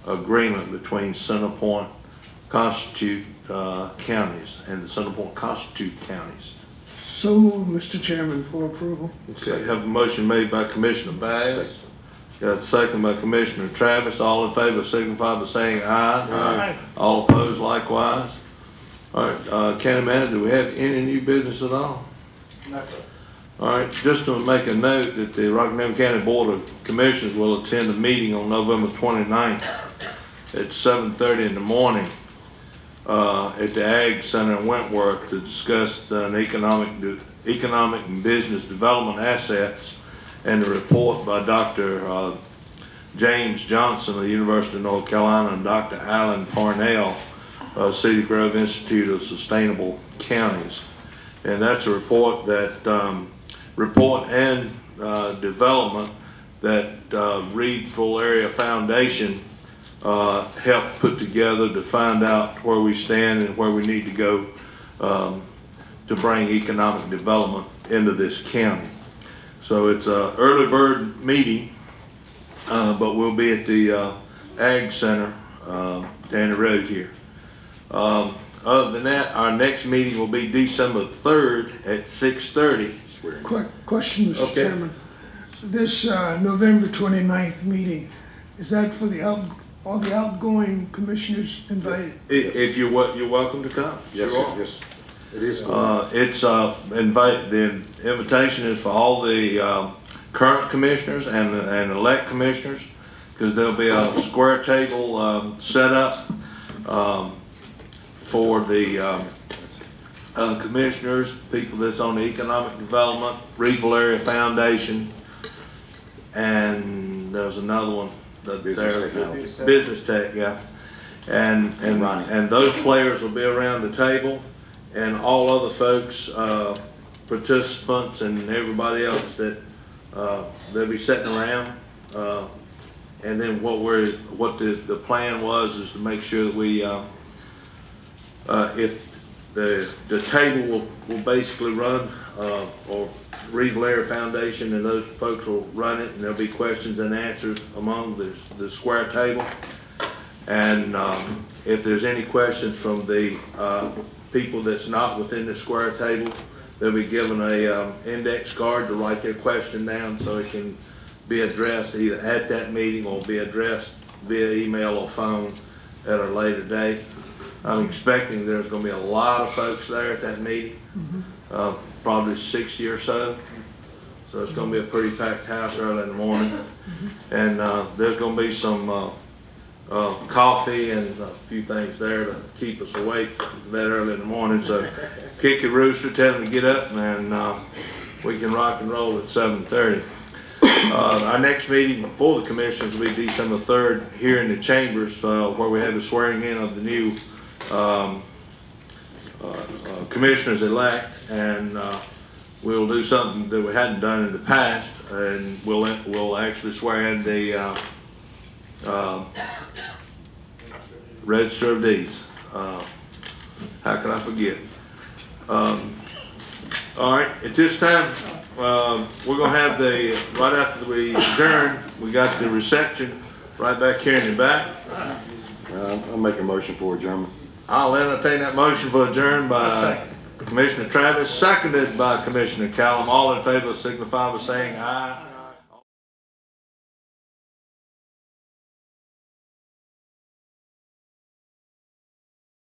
agreement between Center Point constitute counties and the Center Point constitute counties. So moved, Mr. Chairman, for approval. Okay, have a motion made by Commissioner Bass. Got a second by Commissioner Travis. All in favor signify by saying aye. Aye. All opposed likewise. All right, County Manager, do we have any new business at all? No, sir. All right, just to make a note that the Rockingham County Board of Commissioners will attend a meeting on November 29th at 7:30 in the morning at the Ag Center in Wentworth to discuss an economic and business development assets and a report by Dr. James Johnson of the University of North Carolina and Dr. Alan Parnell of Cedar Grove Institute of Sustainable Counties. And that's a report that report and development that Reed Full Area Foundation helped put together to find out where we stand and where we need to go to bring economic development into this county. So it's an early bird meeting, but we'll be at the Ag Center down the road here. Other than that, our next meeting will be December 3rd at 6:30. Question, Mr. Okay. Chairman. This November 29th meeting, is that for all the outgoing commissioners invited? If you're welcome to come. Yes, Sure. yes, it is. The invitation is for all the current commissioners and elect commissioners, because there'll be a square table set up for the commissioners, people that's on the economic development, Reedville Area Foundation, and there's another one. Business Tech, yeah. And those players will be around the table, and all other folks, participants and everybody else that they'll be sitting around. And then what the plan was is to make sure that we if the table will basically run or Reedville Area Foundation and those folks will run it, and there'll be questions and answers among the square table. And if there's any questions from the people that's not within the square table, they'll be given a index card to write their question down so it can be addressed either at that meeting or be addressed via email or phone at a later date. I'm expecting there's going to be a lot of folks there at that meeting, probably 60 or so. So it's going to be a pretty packed house early in the morning. And there's going to be some coffee and a few things there to keep us awake that early in the morning. So kick your rooster, tell them to get up, and we can rock and roll at 7:30. Our next meeting before the commissioners will be December 3rd here in the chambers, where we have the swearing in of the new commissioners elect, and we'll do something that we hadn't done in the past, and we'll actually swear in the Register of Deeds. How can I forget? All right, at this time, we're gonna have right after we adjourn, we got the reception right back here in the back. I'll make a motion for adjournment. I'll entertain that motion for adjourn by Commissioner Travis, seconded by Commissioner Callum. All in favor signify by saying aye.